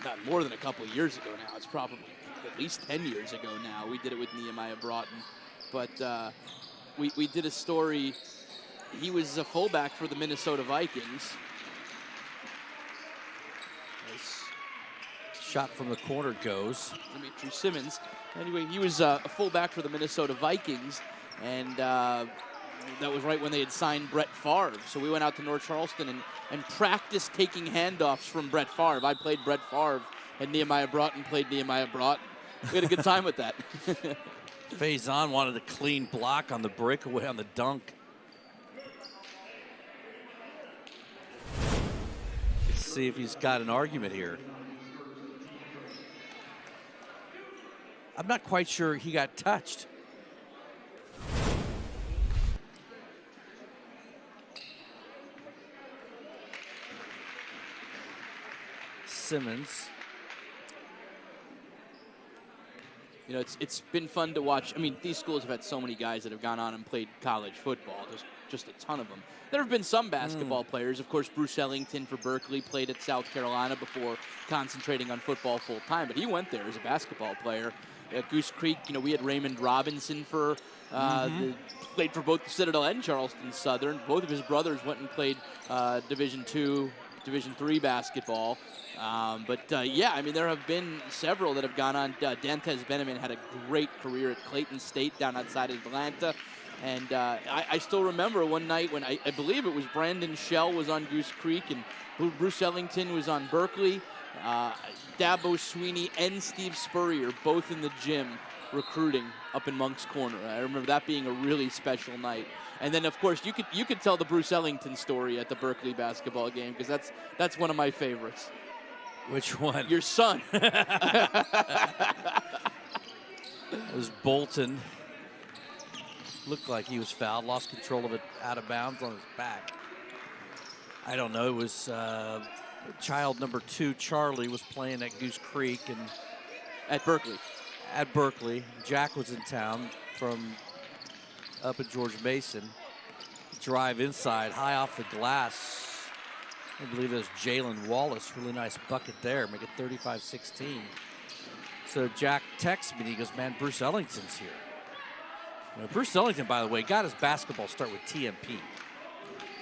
Not more than a couple of years ago now. It's probably at least 10 years ago now. We did it with Nehemiah Broughton. But we did a story. He was a fullback for the Minnesota Vikings. Shot from the corner goes. Dimitri Simmons. Anyway, he was a fullback for the Minnesota Vikings, and that was right when they had signed Brett Favre. So we went out to North Charleston and practiced taking handoffs from Brett Favre. I played Brett Favre, and Nehemiah Broughton played Nehemiah Broughton. We had a good time with that. Faison wanted a clean block on the breakaway on the dunk. Let's see if he's got an argument here. I'm not quite sure he got touched. Simmons. You know, it's been fun to watch. I mean, these schools have had so many guys that have gone on and played college football. There's just a ton of them. There have been some basketball players. Of course, Bruce Ellington for Berkeley played at South Carolina before concentrating on football full time, but he went there as a basketball player. At Goose Creek, you know, we had Raymond Robinson for played for both the Citadel and Charleston Southern. Both of his brothers went and played Division II, Division III basketball. Yeah, I mean, there have been several that have gone on. Dantes Beneman had a great career at Clayton State down outside Atlanta. And I still remember one night when I believe it was Brandon Shell was on Goose Creek and Bruce Ellington was on Berkeley. Dabo Sweeney and Steve Spurrier both in the gym recruiting up in Monk's Corner. I remember that being a really special night. And then, of course, you could tell the Bruce Ellington story at the Berkeley basketball game because that's one of my favorites. Which one? Your son. It was Bolton. Looked like he was fouled. Lost control of it out of bounds on his back. I don't know. It was child number 2, Charlie, was playing at Goose Creek and at Berkeley. At Berkeley. Jack was in town from up at George Mason. Drive inside, high off the glass. I believe it was Jalen Wallace. Really nice bucket there. Make it 35-16. So Jack texts me and he goes, man, Bruce Ellington's here. You know, Bruce Ellington, by the way, got his basketball start with TMP.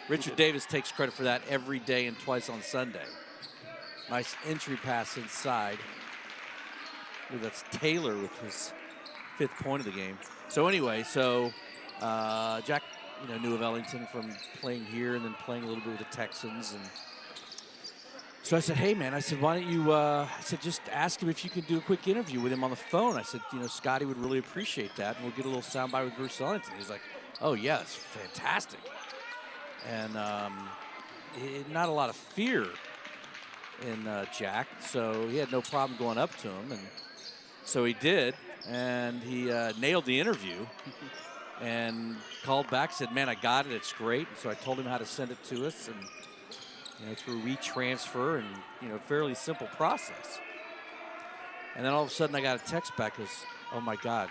Richard Davis takes credit for that every day and twice on Sunday. Nice entry pass inside. Ooh, that's Taylor with his 5th point of the game. So anyway, Jack, you know, knew of Ellington from playing here and then playing a little bit with the Texans. And so I said, hey, man, I said, why don't you, just ask him if you could do a quick interview with him on the phone. I said, you know, Scotty would really appreciate that, and we'll get a little soundbite with Bruce Ellington. He's like, oh, yeah, it's fantastic. And not a lot of fear in Jack, so he had no problem going up to him. And so he did, and he nailed the interview and called back, said, man, I got it, it's great. And so I told him how to send it to us, and you know, through WeTransfer, and you know, fairly simple process. And then all of a sudden I got a text back, goes, oh my God,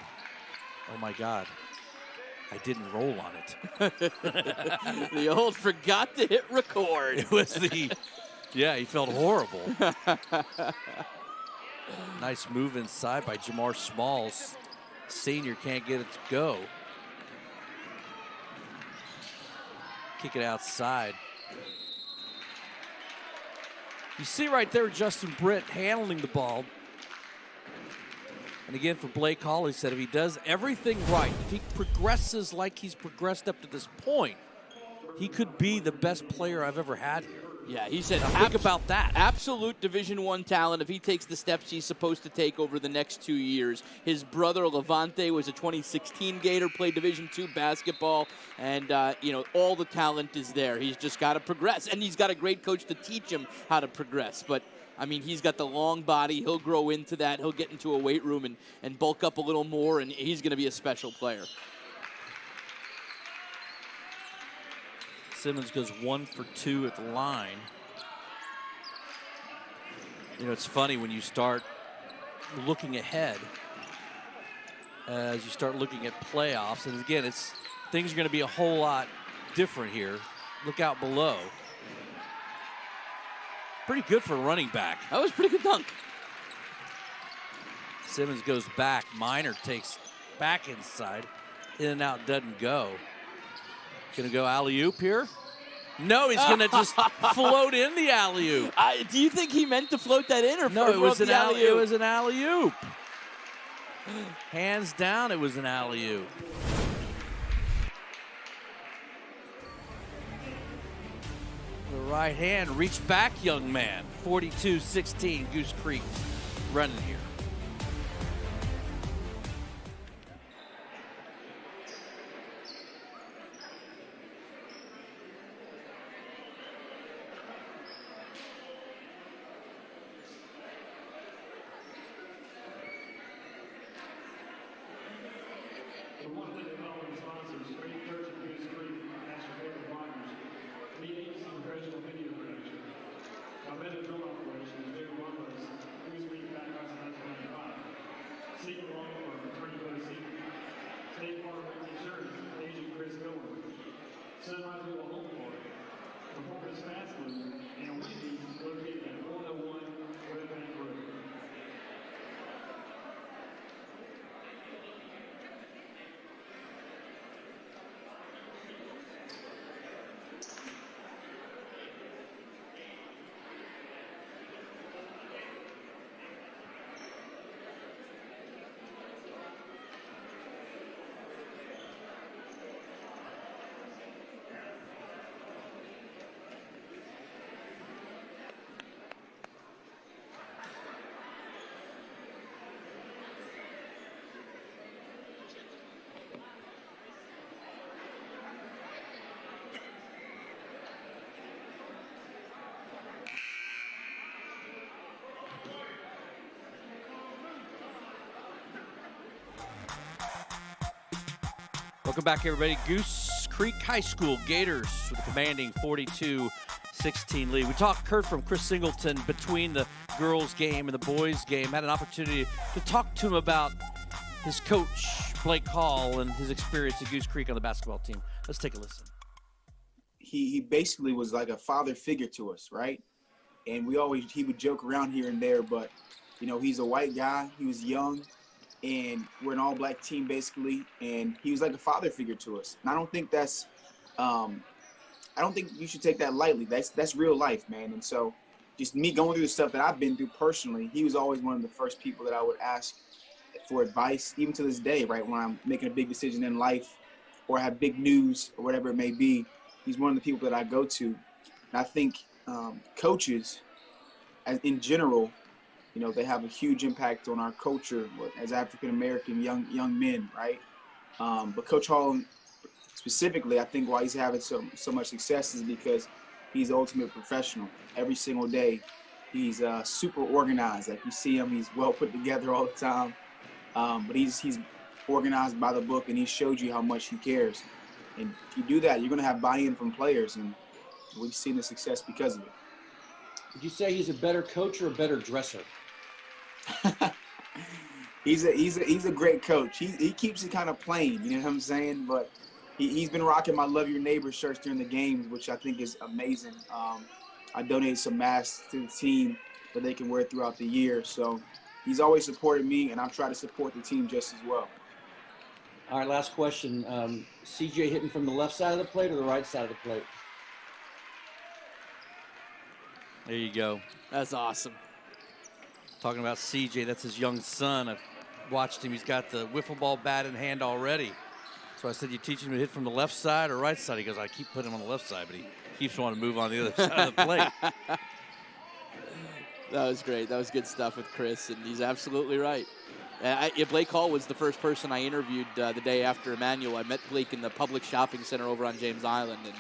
I didn't roll on it. The old forgot to hit record. It was the Yeah, he felt horrible. Nice move inside by Jamar Smalls. Senior can't get it to go. Kick it outside. You see right there Justin Britt handling the ball. And again, for Blake Hall, he said if he does everything right, if he progresses like he's progressed up to this point, he could be the best player I've ever had here. Yeah, he said, think about that. Absolute Division I talent if he takes the steps he's supposed to take over the next 2 years. His brother, Levante, was a 2016 Gator, played Division II basketball, and, all the talent is there. He's just got to progress, and he's got a great coach to teach him how to progress. But, I mean, he's got the long body. He'll grow into that. He'll get into a weight room and bulk up a little more, and he's going to be a special player. Simmons goes 1 for 2 at the line. You know, it's funny when you start looking ahead, as you start looking at playoffs, and again, things are going to be a whole lot different here. Look out below. Pretty good for a running back. That was a pretty good dunk. Simmons goes back. Minor takes back inside. In and out doesn't go. Gonna go alley-oop here? No, he's gonna just float in the alley-oop. Do you think he meant to float that in, or no? It was an alley-oop? It was an alley-oop. Hands down, it was an alley-oop. The right hand, reach back, young man. 42-16, Goose Creek running here. Welcome back, everybody. Goose Creek High School Gators with a commanding 42-16 lead. We heard from Chris Singleton between the girls' game and the boys' game. Had an opportunity to talk to him about his coach, Blake Hall, and his experience at Goose Creek on the basketball team. Let's take a listen. He basically was like a father figure to us, right? And he would joke around here and there, but, he's a white guy. He was young. And we're an all-black team, basically, and he was like a father figure to us. And I don't think I don't think you should take that lightly. That's real life, man. And so just me going through the stuff that I've been through personally, he was always one of the first people that I would ask for advice, even to this day, right, when I'm making a big decision in life or have big news or whatever it may be. He's one of the people that I go to. And I think coaches, in general, they have a huge impact on our culture as African-American young men, right? But Coach Hall specifically, I think why he's having so much success is because he's the ultimate professional. Every single day, he's super organized. Like you see him, he's well put together all the time. But he's organized by the book, and he showed you how much he cares. And if you do that, you're going to have buy-in from players, and we've seen the success because of it. Would you say he's a better coach or a better dresser? He's a great coach. He keeps it kind of plain, you know what I'm saying? But he's been rocking my Love Your Neighbor shirts during the games, which I think is amazing. I donated some masks to the team that they can wear throughout the year. So he's always supported me, and I'm trying to support the team just as well. All right, last question. CJ hitting from the left side of the plate or the right side of the plate? There you go. That's awesome. Talking about CJ, that's his young son. I've watched him. He's got the wiffle ball bat in hand already. So I said, you teach him to hit from the left side or right side? He goes, I keep putting him on the left side, but he keeps wanting to move on the other side of the plate. That was great. That was good stuff with Chris, and he's absolutely right. Blake Hall was the first person I interviewed the day after Emmanuel. I met Blake in the public shopping center over on James Island, and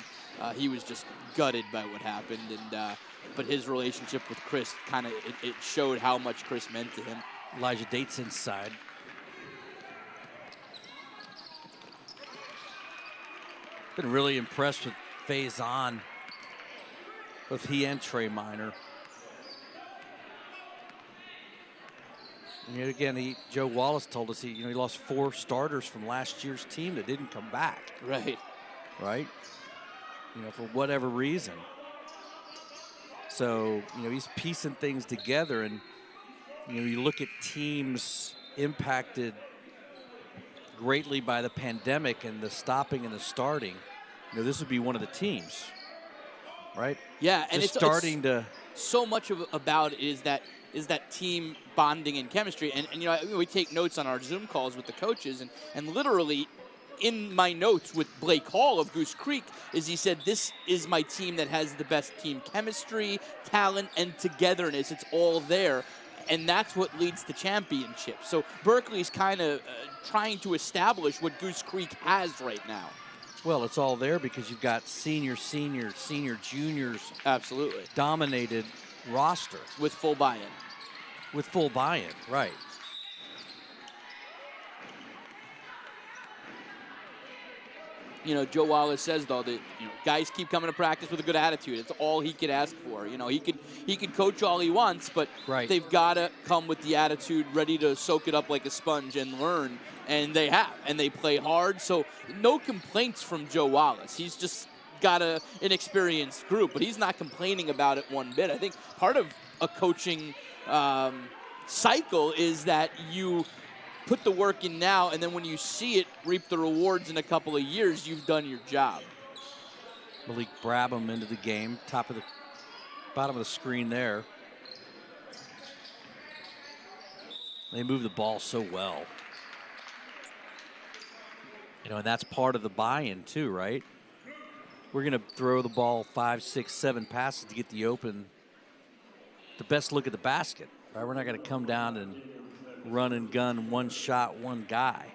he was just gutted by what happened. And but his relationship with Chris kind of it showed how much Chris meant to him. Elijah Dates inside. Been really impressed with Faison, both he and Trey Minor. And yet again, Joe Wallace told us he lost 4 starters from last year's team that didn't come back. Right. Right? For whatever reason. So, he's piecing things together, and you look at teams impacted greatly by the pandemic and the stopping and the starting. This would be one of the teams, right? Yeah, and it's starting to. So much about it is that team bonding and chemistry, and we take notes on our Zoom calls with the coaches, and literally in my notes with Blake Hall of Goose Creek is he said, this is my team that has the best team chemistry, talent, and togetherness. It's all there. And that's what leads to championships. So Berkeley's kind of trying to establish what Goose Creek has right now. Well, it's all there because you've got senior, juniors. Absolutely. Dominated roster. With full buy-in. With full buy-in, right. Joe Wallace says, though, that guys keep coming to practice with a good attitude. It's all he could ask for. He could coach all he wants, but they've got to come with the attitude ready to soak it up like a sponge and learn. And they have, and they play hard. So no complaints from Joe Wallace. He's just got an experienced group, but he's not complaining about it one bit. I think part of a coaching cycle is that you put the work in now, and then when you see it reap the rewards in a couple of years, you've done your job. Malik Brabham into the game, bottom of the screen there. They move the ball so well. And that's part of the buy-in too, right? We're going to throw the ball 5, 6, 7 passes to get the best look at the basket. Right? We're not going to come down and run and gun, one shot, one guy.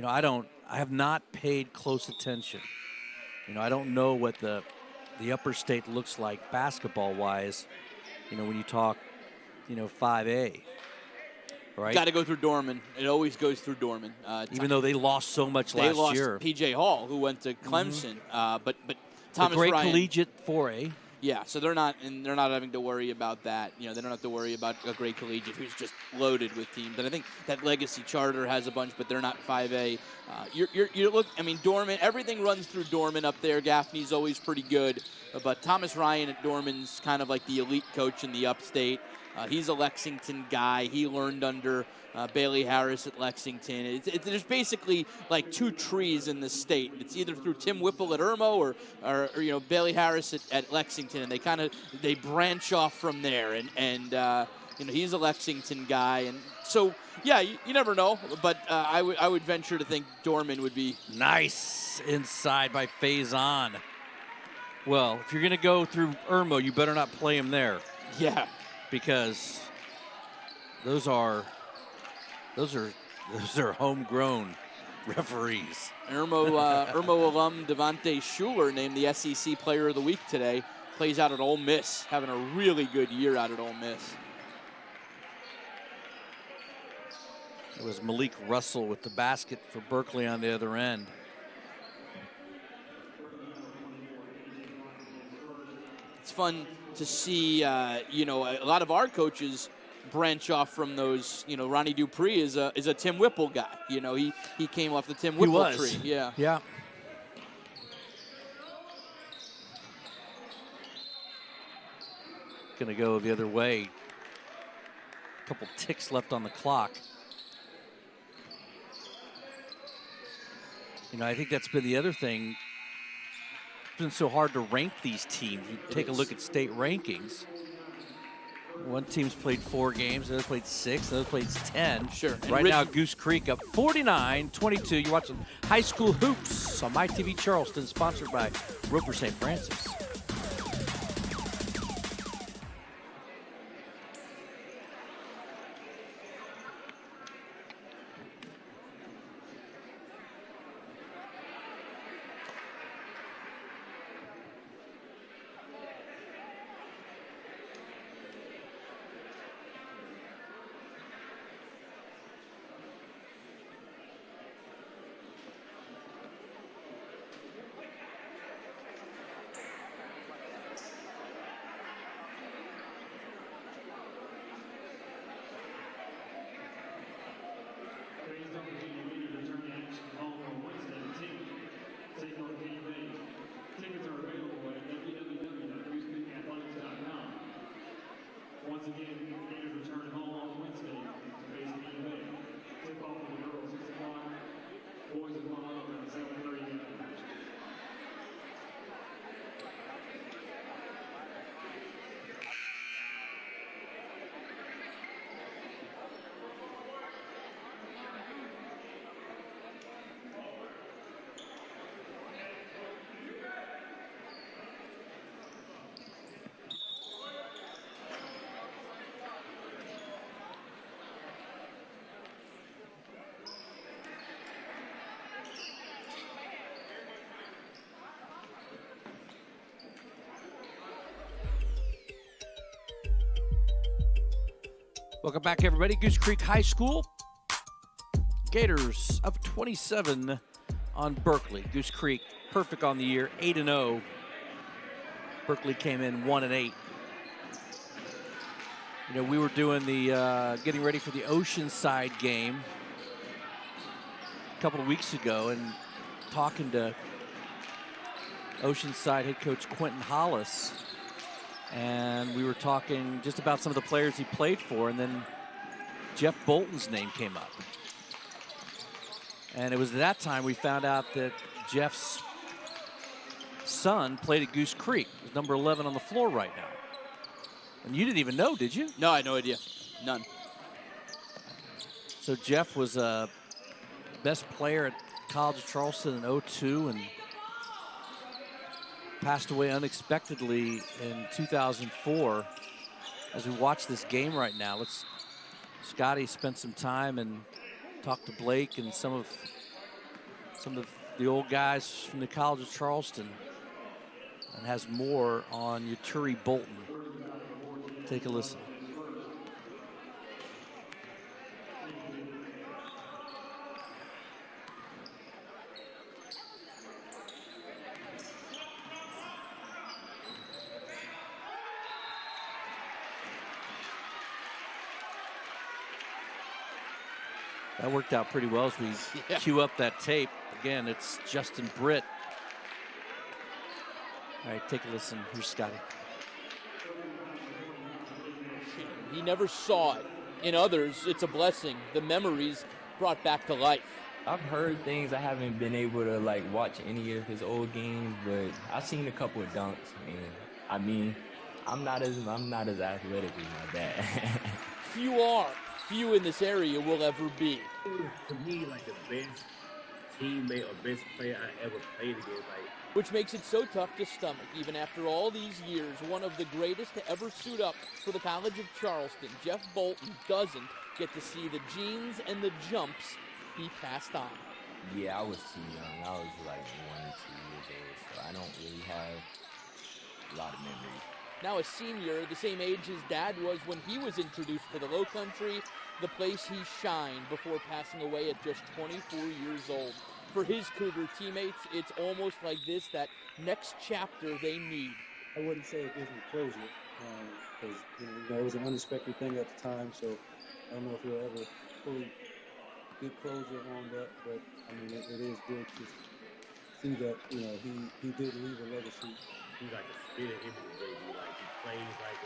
I have not paid close attention. I don't know what the upper state looks like basketball-wise, when you talk, 5A. Right? Got to go through Dorman. It always goes through Dorman. Even though they lost so much last year. They lost P.J. Hall, who went to Clemson. But Thomas Ryan. Ryan. Collegiate 4A. Yeah, so they're not having to worry about that. They don't have to worry about a great collegiate who's just loaded with teams. And I think that Legacy Charter has a bunch, but they're not 5A. Dorman, everything runs through Dorman up there. Gaffney's always pretty good, but Thomas Ryan at Dorman's kind of like the elite coach in the upstate. He's a Lexington guy. He learned under Bailey Harris at Lexington. There's basically like 2 trees in the state. It's either through Tim Whipple at Irmo or Bailey Harris at Lexington, and they branch off from there. And he's a Lexington guy, and so yeah, you never know. But I would venture to think Dorman would be nice inside by Faison. Well, if you're going to go through Irmo, you better not play him there. Yeah. Because those are homegrown referees. Irmo alum Devontae Schuler named the SEC Player of the Week today. Plays out at Ole Miss, having a really good year out at Ole Miss. It was Malik Russell with the basket for Berkeley on the other end. It's fun to see, a lot of our coaches branch off from those. Ronnie Dupree is a Tim Whipple guy. He came off the Tim Whipple tree. Yeah. Yeah. going to go the other way. A couple ticks left on the clock. You know, I think that's been the other thing. It's been so hard to rank these teams. You take a look at state rankings. One team's played 4 games, the other played 6, the other played 10. Sure. And right now, Goose Creek up 49-22. You're watching High School Hoops on MyTV Charleston, sponsored by Roper St. Francis. Once again, Gators return home on Wednesday to face the U of A. Tip-off for the girls 6 o'clock. Boys will come up at 7:30. Welcome back, everybody. Goose Creek High School. Gators up 27 on Berkeley. Goose Creek perfect on the year, 8-0. Berkeley came in 1-8. You know, we were doing the getting ready for the Oceanside game a couple of weeks ago and talking to Oceanside head coach Quentin Hollis. And we were talking just about some of the players he played for, and then Jeff Bolton's name came up. And it was at that time we found out that Jeff's son played at Goose Creek. He's number 11 on the floor right now. And you didn't even know, did you? No, I had no idea. None. So Jeff was a best player at College of Charleston in 2002 and passed away unexpectedly in 2004. As we watch this game right now, Scotty spent some time and talked to Blake and some of the old guys from the College of Charleston, and has more on Yaturi Bolton. Take a listen. That worked out pretty well as we cue up that tape. Again, it's Justin Britt. All right, take a listen. Here's Scotty. He never saw it. In others, it's a blessing. The memories brought back to life. I've heard things. I haven't been able to watch any of his old games, but I've seen a couple of dunks. And I mean, I'm not as athletic as my dad. Few in this area will ever be. For me, the best teammate or best player I ever played against. Which makes it so tough to stomach, even after all these years. One of the greatest to ever suit up for the College of Charleston, Jeff Bolton, doesn't get to see the genes and the jumps he passed on. Yeah, I was too young. I was 1 or 2 years old, so I don't really have a lot of memories. Now a senior, the same age his dad was when he was introduced to the Low Country, the place he shined before passing away at just 24 years old. For his Cougar teammates, it's almost like this, that next chapter they need. I wouldn't say it gives me closure, because it was an unexpected thing at the time, so I don't know if we'll ever fully get closure on that, but I mean, it is good to see that, you know, he did leave a legacy. He's like a spirit image of JB. Like he plays like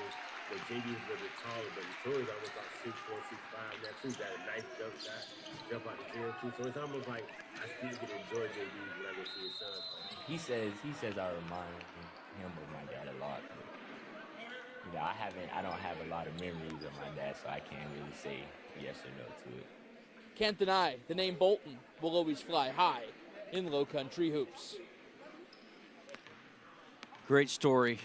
the JB is a little bit taller, but Notori's almost about 6'4", 6'5". Now too, got a nice jump shot, jump out the field too. So it's almost like I still get to enjoy JB when I go see his son play. He says I remind him of my dad a lot. You know, I don't have a lot of memories of my dad, so I can't really say yes or no to it. Can't deny the name Bolton will always fly high in Low Country hoops. Great story.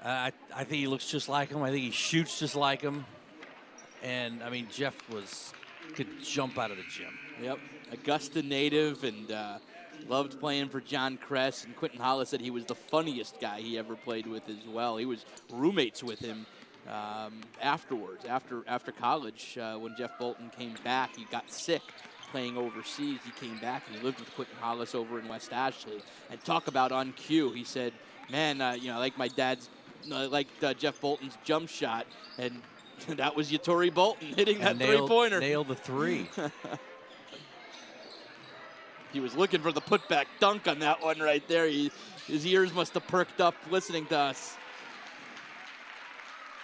I think he looks just like him. I think he shoots just like him. And, I mean, Jeff could jump out of the gym. Yep, Augusta native and loved playing for John Kress. And Quentin Hollis said he was the funniest guy he ever played with as well. He was roommates with him afterwards, after college. When Jeff Bolton came back, he got sick playing overseas. He came back and he lived with Quentin Hollis over in West Ashley. And talk about on cue, he said, man, you know, like my dad's, like Jeff Bolton's jump shot, and that was Yatori Bolton hitting that three-pointer. Nailed the three. He was looking for the putback dunk on that one right there. His ears must have perked up listening to us.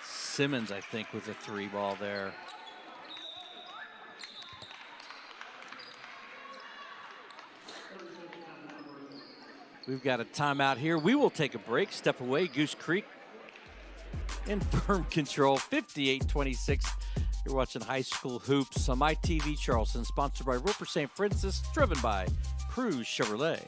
Simmons, I think, with a three ball there. We've got a timeout here. We will take a break, step away. Goose Creek in firm control, 58-26. You're watching High School Hoops on my TV Charleston, sponsored by Roper St. Francis, driven by Cruz Chevrolet.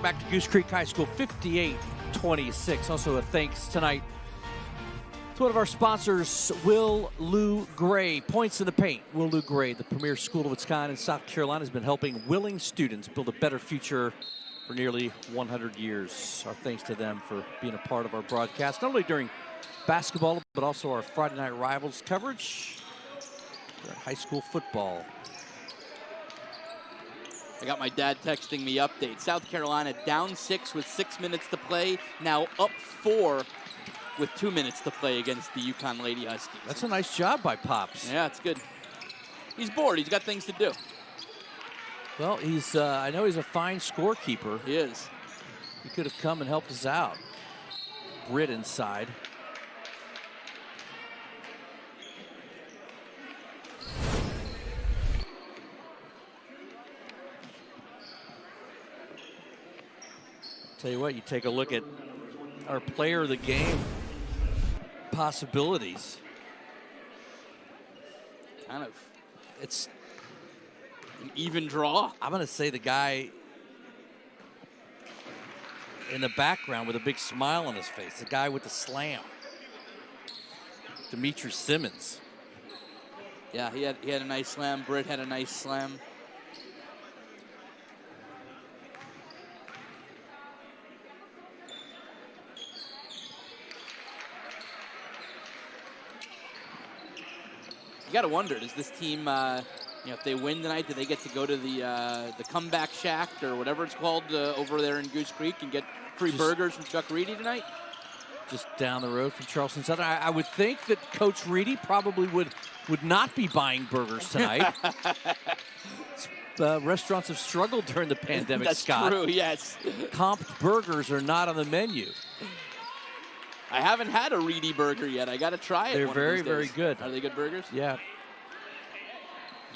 Back to Goose Creek High School, 58-26. Also a thanks tonight to one of our sponsors, Will Lou Gray. Points in the Paint. Will Lou Gray, the premier school of its kind in South Carolina, has been helping willing students build a better future for nearly 100 years. Our thanks to them for being a part of our broadcast, not only during basketball, but also our Friday Night Rivals coverage, during high school football. I got my dad texting me updates. South Carolina down 6 with 6 minutes to play. Now up 4 with 2 minutes to play against the UConn Lady Huskies. That's a nice job by Pops. Yeah, it's good. He's bored. He's got things to do. Well, he's I know he's a fine scorekeeper. He is. He could have come and helped us out. Britt inside. Tell you what, you take a look at our player of the game possibilities. Kind of. It's an even draw. I'm going to say the guy in the background with a big smile on his face, the guy with the slam, Demetrius Simmons. Yeah, he had a nice slam. Britt had a nice slam. You got to wonder, does this team if they win tonight, do they get to go to the comeback shack or whatever it's called over there in Goose Creek and get free burgers from Chuck Reedy tonight? Just down the road from Charleston Southern. I would think that Coach Reedy probably would not be buying burgers tonight. Restaurants have struggled during the pandemic, That's Scott. true, yes. Comped burgers are not on the menu. I haven't had a Reedy burger yet. I got to try it. They're one very, of these very days. good. Are they good burgers? Yeah.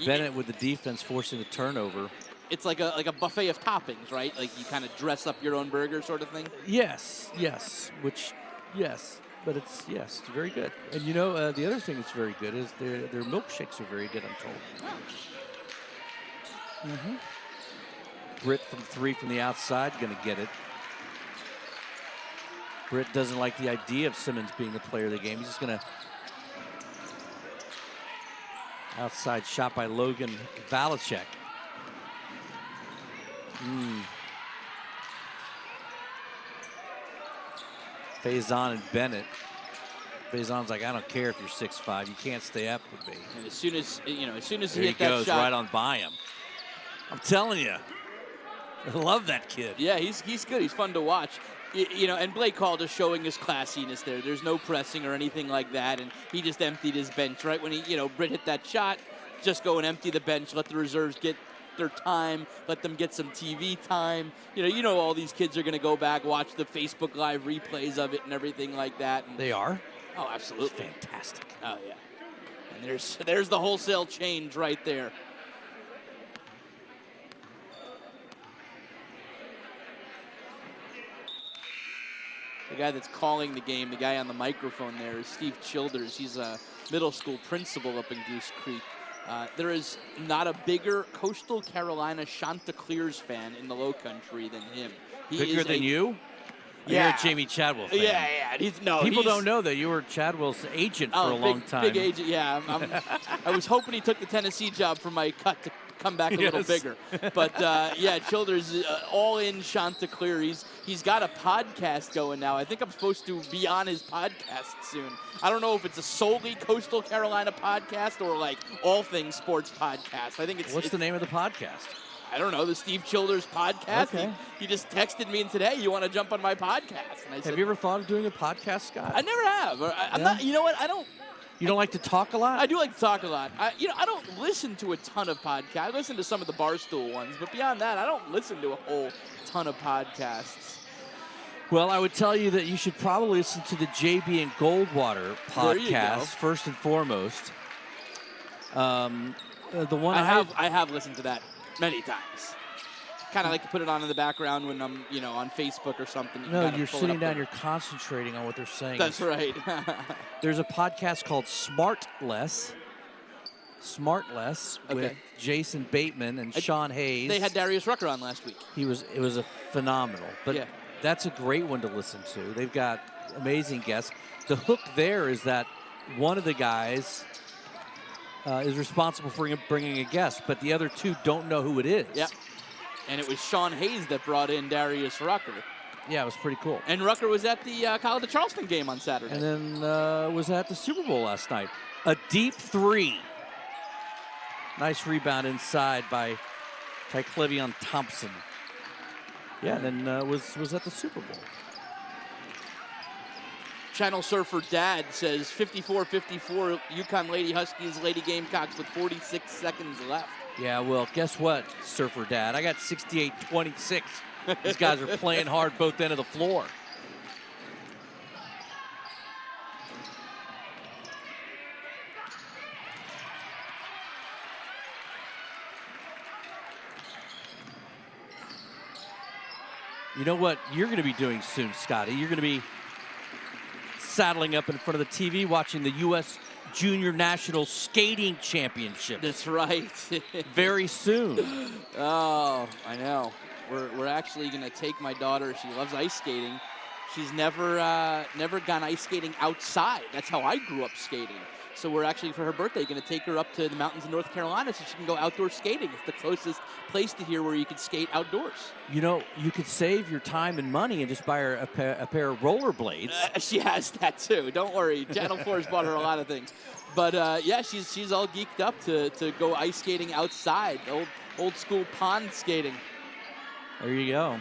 Bennett with the defense forcing the turnover. It's like a buffet of toppings, right? Like you kind of dress up your own burger sort of thing? Yes. But it's very good. And the other thing that's very good is their milkshakes are very good, I'm told. Mm-hmm. Britt from 3 from the outside, going to get it. Britt doesn't like the idea of Simmons being the player of the game. He's just going to outside shot by Logan Valachek. Faison and Bennett. Faison's like, I don't care if you're 6'5", you can't stay up with me. And as soon as he There hit he goes, that shot, right on by him. I'm telling you, I love that kid. Yeah, he's good. He's fun to watch. And Blake Hall just showing his classiness there. There's no pressing or anything like that, and he just emptied his bench right when Britt hit that shot. Just go and empty the bench, let the reserves get their time, let them get some TV time. All these kids are going to go back, watch the Facebook Live replays of it and everything like that. And they are? Oh, absolutely. It's fantastic. Oh, yeah. And there's the wholesale change right there. The guy that's calling the game, the guy on the microphone there, is Steve Childers. He's a middle school principal up in Goose Creek. There is not a bigger Coastal Carolina Chanticleers fan in the Low Country than him. Bigger than you? Yeah. You're a Jamie Chadwell fan. Yeah. People don't know that you were Chadwell's agent for a long time. Big agent, yeah. I was hoping he took the Tennessee job for my cut to come back a little bigger. But, Childers, all in Chanticleer. He's got a podcast going now. I think I'm supposed to be on his podcast soon. I don't know if it's a solely Coastal Carolina podcast or, like, all things sports podcast. I think it's... What's the name of the podcast? I don't know, the Steve Childers podcast. Okay. He just texted me and said, hey, you want to jump on my podcast? And I said, have you ever thought of doing a podcast, Scott? I never have. I'm not, you know what, I don't. You don't like to talk a lot? I do like to talk a lot. I don't listen to a ton of podcasts. I listen to some of the Barstool ones, but beyond that, I don't listen to a whole ton of podcasts. Well, I would tell you that you should probably listen to the JB and Goldwater podcast first and foremost. The one I have listened to that many times. Kind of like to put it on in the background when I'm, on Facebook or something. No, you're sitting down, you're concentrating on what they're saying. That's right. There's a podcast called Smartless with Jason Bateman and Sean Hayes. They had Darius Rucker on last week. It was a phenomenal. But that's a great one to listen to. They've got amazing guests. The hook there is that one of the guys is responsible for bringing a guest, but the other two don't know who it is. Yep. And it was Sean Hayes that brought in Darius Rucker. Yeah, it was pretty cool. And Rucker was at the College of Charleston game on Saturday. And then was at the Super Bowl last night. A deep three. Nice rebound inside by Clevion Thompson. Yeah, and then was at the Super Bowl. Channel Surfer Dad says 54-54 UConn Lady Huskies, Lady Gamecocks with 46 seconds left. Yeah, well, guess what, Surfer Dad? I got 68-26. These guys are playing hard both ends of the floor. You know what you're going to be doing soon, Scotty? You're going to be saddling up in front of the TV watching the U.S. Junior National Skating Championship. That's right. Very soon. Oh, I know. We're actually going to take my daughter. She loves ice skating. She's never gone ice skating outside. That's how I grew up skating. So we're actually, for her birthday, going to take her up to the mountains of North Carolina so she can go outdoor skating. It's the closest place to here where you can skate outdoors. You know, you could save your time and money and just buy her a pair of rollerblades. She has that too. Don't worry. Channel 4's bought her a lot of things. But yeah, she's all geeked up to go ice skating outside, old school pond skating. There you go.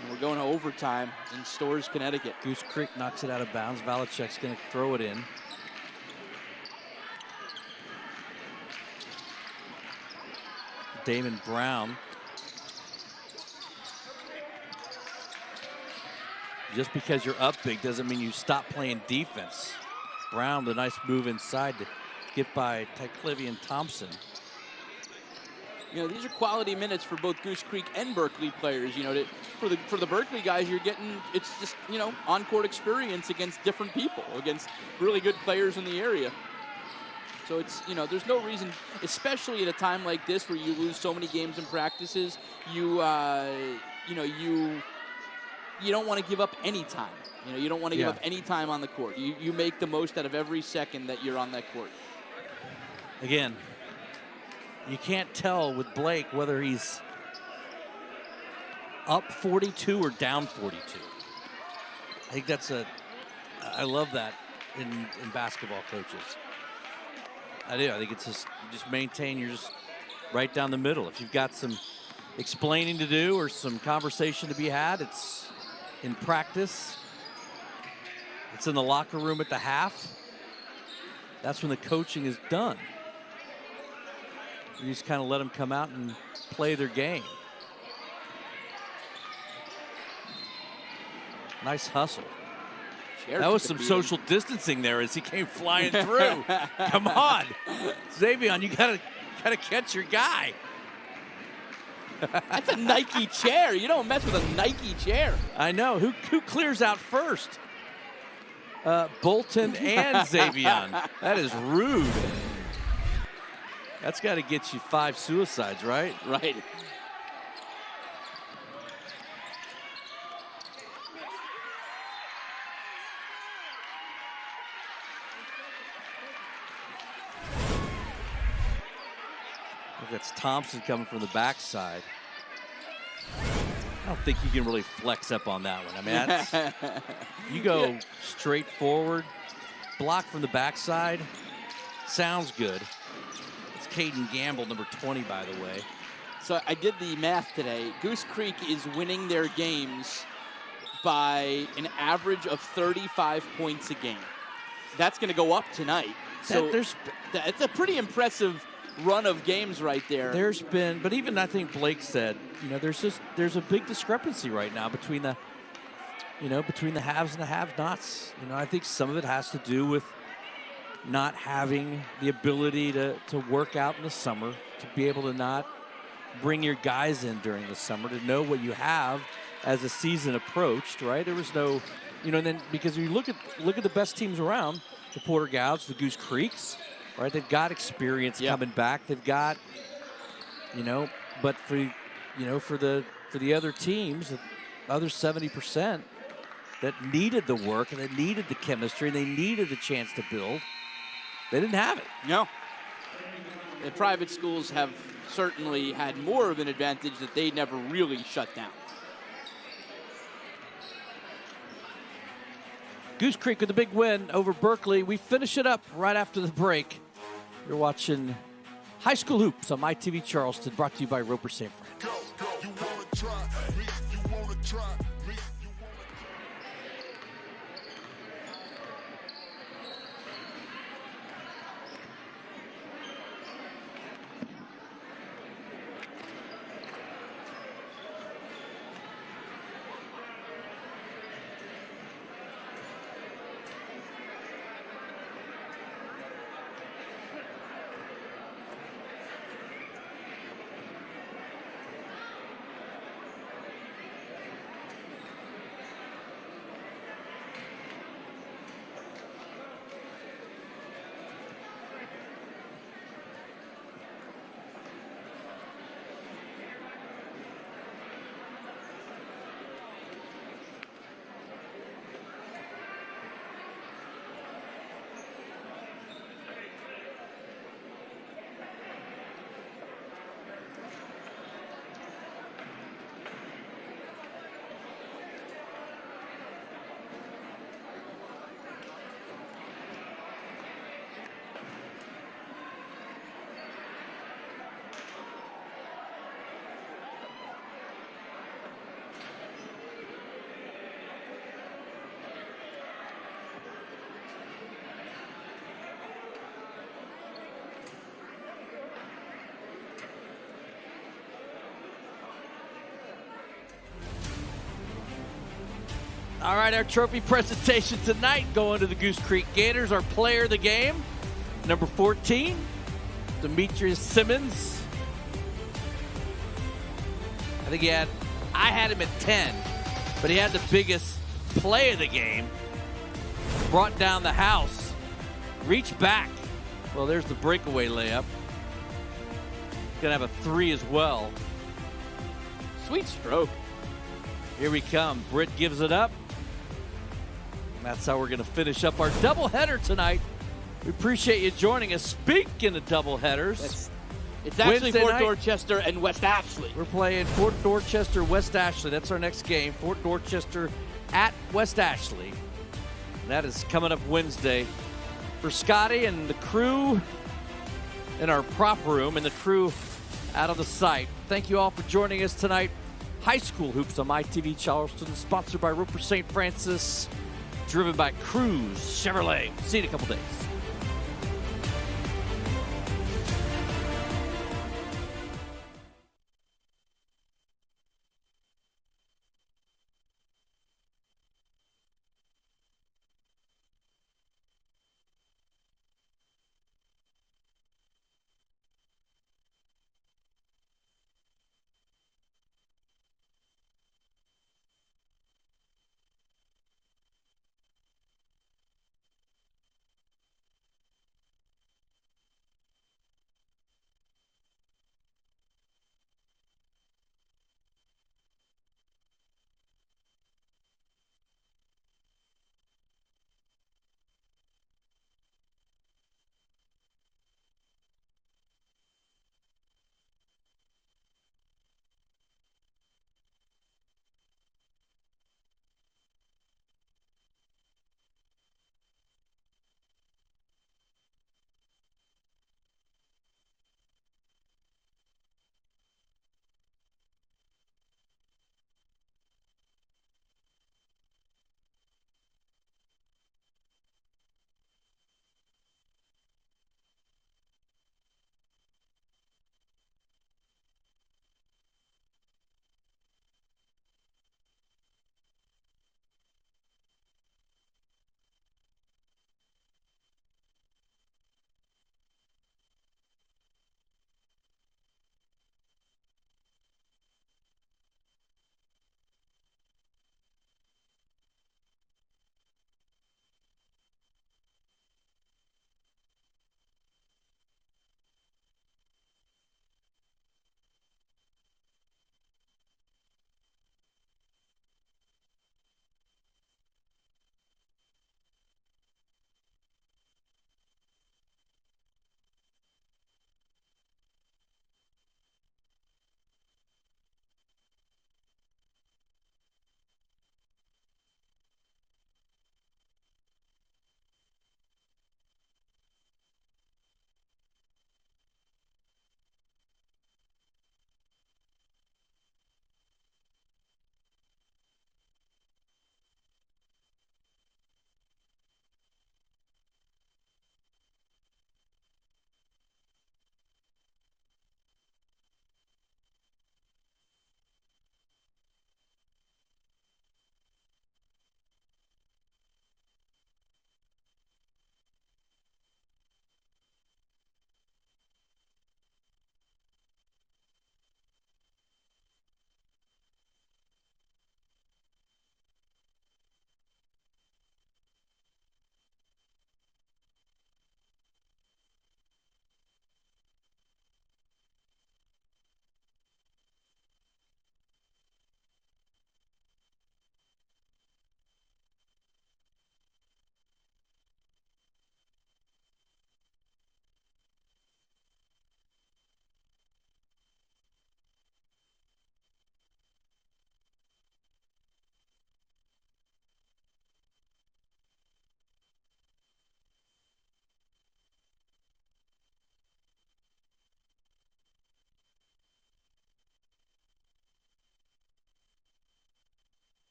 And we're going to overtime in Storrs, Connecticut. Goose Creek knocks it out of bounds. Valachek's going to throw it in. Damon Brown. Just because you're up big doesn't mean you stop playing defense. Brown, the nice move inside to get by Tyclivian Thompson. You know, these are quality minutes for both Goose Creek and Berkeley players. You know, for the Berkeley guys, you're getting, it's just, you know, on-court experience against different people, against really good players in the area. So it's, you know, there's no reason, especially at a time like this where you lose so many games and practices, you know, you don't want to give up any time. You know, you don't want to give up any time on the court. You make the most out of every second that you're on that court. Again, you can't tell with Blake whether he's up 42 or down 42. I think that's I love that in basketball coaches. I do. I think it's just maintain, you're just right down the middle. If you've got some explaining to do or some conversation to be had, it's in practice. It's in the locker room at the half. That's when the coaching is done. You just kind of let them come out and play their game. Nice hustle. That was some social distancing there as he came flying through. Come on, Xavier, you gotta catch your guy. That's a Nike chair. You don't mess with a Nike chair. I know. Who clears out first? Bolton and Xavier. That is rude. That's got to get you 5 suicides, right? Right. That's Thompson coming from the backside. I don't think you can really flex up on that one. I mean, that's, you go straight forward, block from the backside. Sounds good. It's Caden Gamble, number 20, by the way. So I did the math today. Goose Creek is winning their games by an average of 35 points a game. That's going to go up tonight. So it's a pretty impressive run of games right there. There's been, but even I think Blake said, you know, there's a big discrepancy right now between the haves and the have-nots. You know, I think some of it has to do with not having the ability to work out in the summer, to be able to not bring your guys in during the summer, to know what you have as the season approached, right? There was no, you know, and then because you look at the best teams around, the Porter Gouds, the Goose Creeks, right? They've got experience coming back. They've got, you know, but for the other teams, the other 70% that needed the work and that needed the chemistry and they needed the chance to build, they didn't have it. No. The private schools have certainly had more of an advantage that they never really shut down. Goose Creek with a big win over Berkeley. We finish it up right after the break. You're watching High School Hoops on MyTV Charleston, brought to you by Roper St. Frank. All right, our trophy presentation tonight going to the Goose Creek Gators. Our player of the game, number 14, Demetrius Simmons. I had him at 10, but he had the biggest play of the game. Brought down the house, reached back. Well, there's the breakaway layup. Gonna have a 3 as well. Sweet stroke. Here we come. Britt gives it up. That's how we're going to finish up our doubleheader tonight. We appreciate you joining us. Speaking of doubleheaders, it's actually Wednesday Fort night, Dorchester and West Ashley. We're playing Fort Dorchester, West Ashley. That's our next game. Fort Dorchester at West Ashley. That is coming up Wednesday. For Scotty and the crew in our prop room and the crew out of the site, thank you all for joining us tonight. High School Hoops on MyTV Charleston, sponsored by Roper St. Francis, driven by Cruz Chevrolet. See you in a couple days.